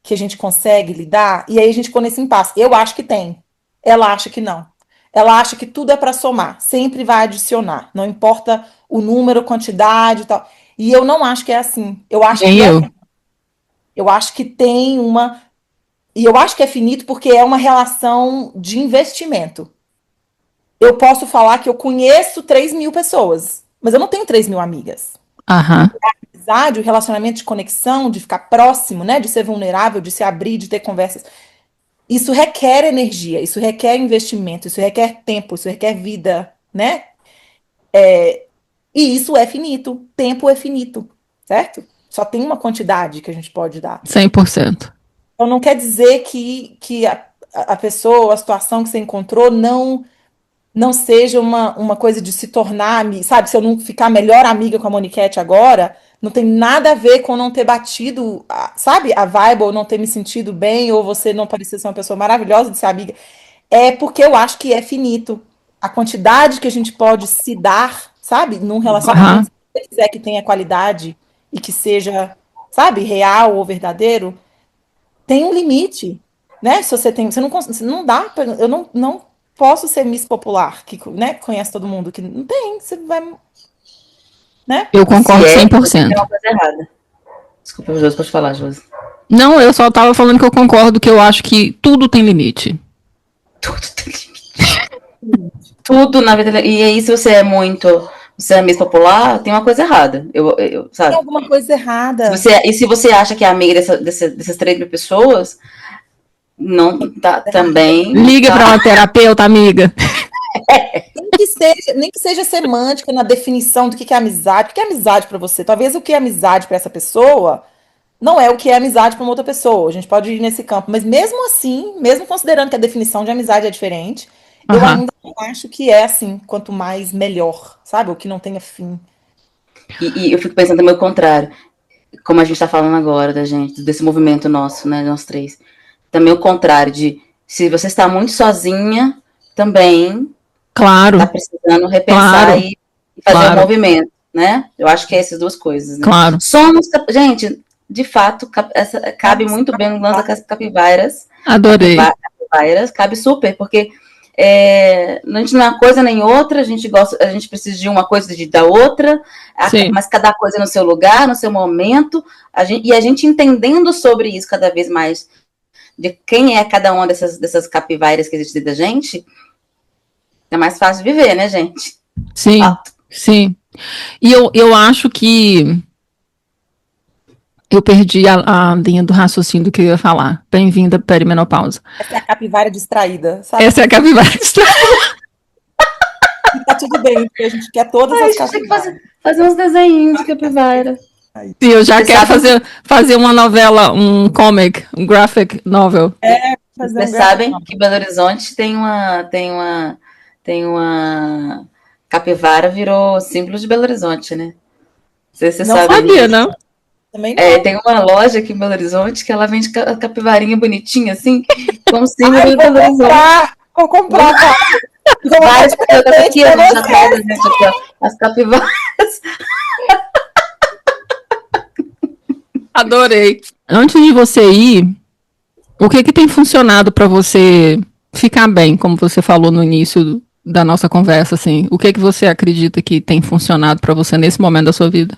que a gente consegue lidar, e aí a gente ficou nesse impasse. Eu acho que tem. Ela acha que não. Ela acha que tudo é pra somar, sempre vai adicionar, não importa o número, quantidade e tal. E eu não acho que é assim. Nem eu. Eu acho que tem uma. E eu acho que é finito porque é uma relação de investimento. Eu posso falar que eu conheço 3.000 pessoas, mas eu não tenho 3.000 amigas. Aham. A amizade, o relacionamento de conexão, de ficar próximo, né? De ser vulnerável, de se abrir, de ter conversas. Isso requer energia, isso requer investimento, isso requer tempo, isso requer vida, né? E isso é finito. Tempo é finito, certo? Só tem uma quantidade que a gente pode dar. 100%. Então não quer dizer que a pessoa, a situação que você encontrou não seja uma coisa de se tornar, sabe? Se eu não ficar melhor amiga com a Moniquete agora, não tem nada a ver com não ter batido, sabe? A vibe, ou não ter me sentido bem, ou você não parecer ser uma pessoa maravilhosa de ser amiga. É porque eu acho que é finito. A quantidade que a gente pode se dar, sabe? Num relacionamento, Aham. se você quiser que tenha qualidade e que seja, sabe, real ou verdadeiro, tem um limite, né? Se você tem, você não dá, eu não posso ser Miss Popular, que, né, conhece todo mundo, que não tem, você vai, né? Eu Se concordo é, tem 100%. uma coisa errada. Desculpa, Josi, pode falar, Josi. Não, eu só tava falando que eu concordo que eu acho que tudo tem limite. Tudo tem limite. Tudo na vida. E aí, se você é muito. Você é Miss Popular, tem uma coisa errada. Tem Sabe? alguma coisa errada. Se você acha que é amiga dessas 3.000 pessoas, não tá também. Liga pra Tá. uma terapeuta, amiga. Nem que seja semântica na definição do que é amizade. O que é amizade para você? Talvez o que é amizade para essa pessoa não é o que é amizade para uma outra pessoa. A gente pode ir nesse campo, mas mesmo assim, mesmo considerando que a definição de amizade é diferente, eu Aham. ainda não acho que é assim, quanto mais melhor, sabe? O que não tenha fim. E eu fico pensando também o contrário. Como a gente tá falando agora da gente, desse movimento nosso, né? Nós três. Também o contrário, de se você está muito sozinha, também tá Claro, precisando repensar claro, e fazer o claro, movimento, né? Eu acho que é essas duas coisas, né? claro. Gente, de fato, cabe Somos muito bem no lance das capazes. capivaras. Adorei. Capivaras, cabe super, porque a gente não é uma coisa nem outra, a gente precisa de uma coisa e da outra, Sim. mas cada coisa no seu lugar, no seu momento, e a gente entendendo sobre isso cada vez mais, de quem é cada uma dessas capivaras que existe dentro da gente, é mais fácil de viver, né, gente? Sim, sim. E eu acho que eu perdi a linha do raciocínio do que eu ia falar. Bem-vinda, perimenopausa. Essa é a capivara distraída, sabe? Essa é a capivara. E tá tudo bem, porque a gente quer todas Ai, a as gente tem que capivaras. fazer uns desenhos de capivara. Sim, eu já Você quero sabe, fazer uma novela, um comic, um graphic novel. Fazer vocês um graphic sabem novel. que Belo Horizonte tem uma capivara virou símbolo de Belo Horizonte, né? Não sei se vocês Não sabem Sabia, disso. não? também não. Tem uma loja aqui em Belo Horizonte que ela vende capivarinha bonitinha, assim, como símbolo Ai, de Belo Horizonte. vou comprar, vou comprar Vários de eu tô presente aqui, a pra gente já traz você. a gente aqui, ó, as capivaras. Adorei. Antes de você ir, o que que tem funcionado para você ficar bem, como você falou no início da nossa conversa, assim? O que que você acredita que tem funcionado para você nesse momento da sua vida?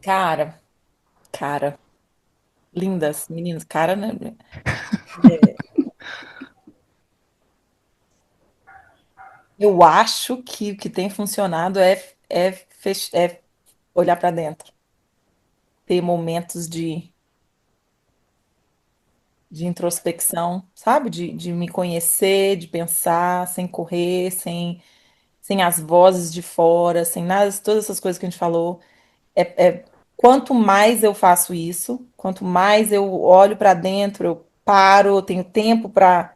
Cara, cara, lindas, meninas, cara, né? Eu acho que o que tem funcionado é olhar para dentro, ter momentos de de introspecção, sabe? De me conhecer, de pensar, sem correr, sem as vozes de fora, sem nada, todas essas coisas que a gente falou. Quanto mais eu faço isso, quanto mais eu olho para dentro, eu paro, eu tenho tempo para.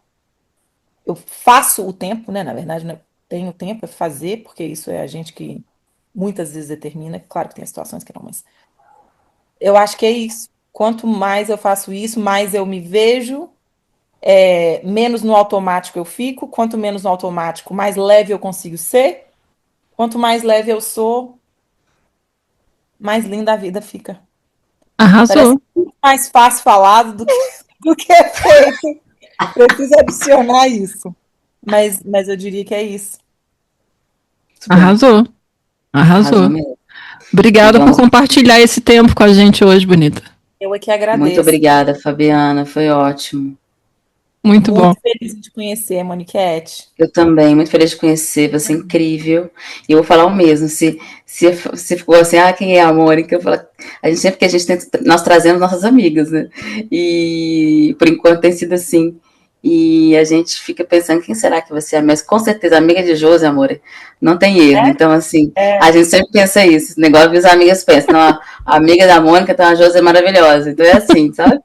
Eu faço o tempo, né? Na verdade, não tenho tempo para fazer, porque isso é a gente que muitas vezes determina. Claro que tem situações que não, mas eu acho que é isso. Quanto mais eu faço isso, mais eu me vejo, menos no automático eu fico. Quanto menos no automático, mais leve eu consigo ser. Quanto mais leve eu sou, mais linda a vida fica. Parece Arrasou. muito mais fácil falado do que é feito. Preciso adicionar isso. Mas eu diria que é isso. Muito bom. Arrasou. Arrasou Arrasou. mesmo. E Obrigada por vamos. compartilhar esse tempo com a gente hoje, bonita. Eu aqui Muito agradeço. obrigada, Fabiana. Foi ótimo. Muito bom. Muito feliz de te conhecer, Moniquete. Eu também, muito feliz de conhecer, você é incrível. E eu vou falar o mesmo, se ficou assim, quem é a Mônica? Eu falo, a gente sempre que a gente tenta, nós trazemos nossas amigas, né? E por enquanto tem sido assim. E a gente fica pensando, quem será que você é? Mas com certeza, amiga de Josi, amor, não tem erro. Então, assim, a gente sempre pensa isso, esse negócio que as amigas pensam, não, a amiga da Mônica, então a Josi é maravilhosa. Então é assim, sabe?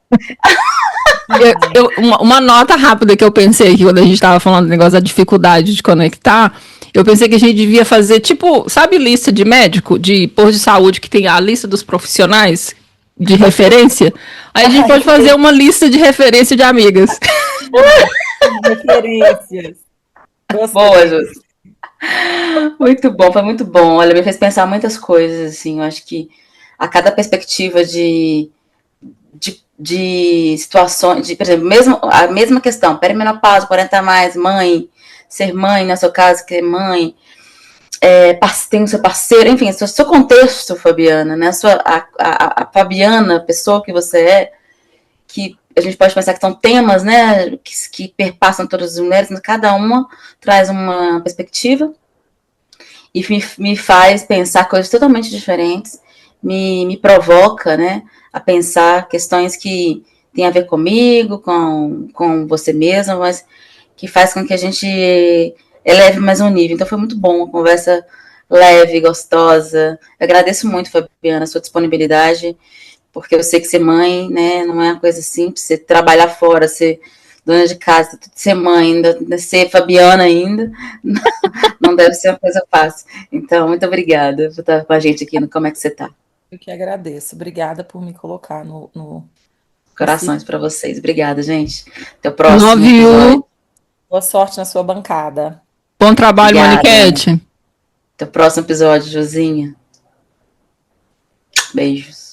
Uma nota rápida que eu pensei aqui quando a gente estava falando do negócio da dificuldade de conectar, eu pensei que a gente devia fazer, tipo, sabe lista de médico, de posto de saúde, que tem a lista dos profissionais de referência? Aí a gente pode fazer uma lista de referência de amigas. Referências. Boa, Gostei. Josi. Muito bom, foi muito bom. Olha, me fez pensar muitas coisas, assim. Eu acho que a cada perspectiva de situações, por exemplo, a mesma questão, perimenopausa, 40 a mais, mãe, ser mãe, no seu caso, que é mãe, tem o seu parceiro, enfim, o seu contexto, Fabiana, né? A Fabiana, a pessoa que você é, que a gente pode pensar que são temas, né, que perpassam todas as mulheres, mas cada uma traz uma perspectiva e me faz pensar coisas totalmente diferentes, me provoca, né, a pensar questões que têm a ver comigo, com você mesma, mas que faz com que a gente eleve mais um nível. Então foi muito bom, uma conversa leve, gostosa. Eu agradeço muito, Fabiana, a sua disponibilidade, porque eu sei que ser mãe, né, não é uma coisa simples, você trabalhar fora, ser dona de casa, ser mãe, ainda ser Fabiana ainda, não deve ser uma coisa fácil. Então, muito obrigada por estar com a gente aqui no Como é que você tá. Eu que agradeço. Obrigada por me colocar no Corações para vocês. Obrigada, gente. Até o Love próximo episódio. you. Boa sorte na sua bancada. Bom trabalho, Obrigada. Moniquete. Até o próximo episódio, Josinha. Beijos.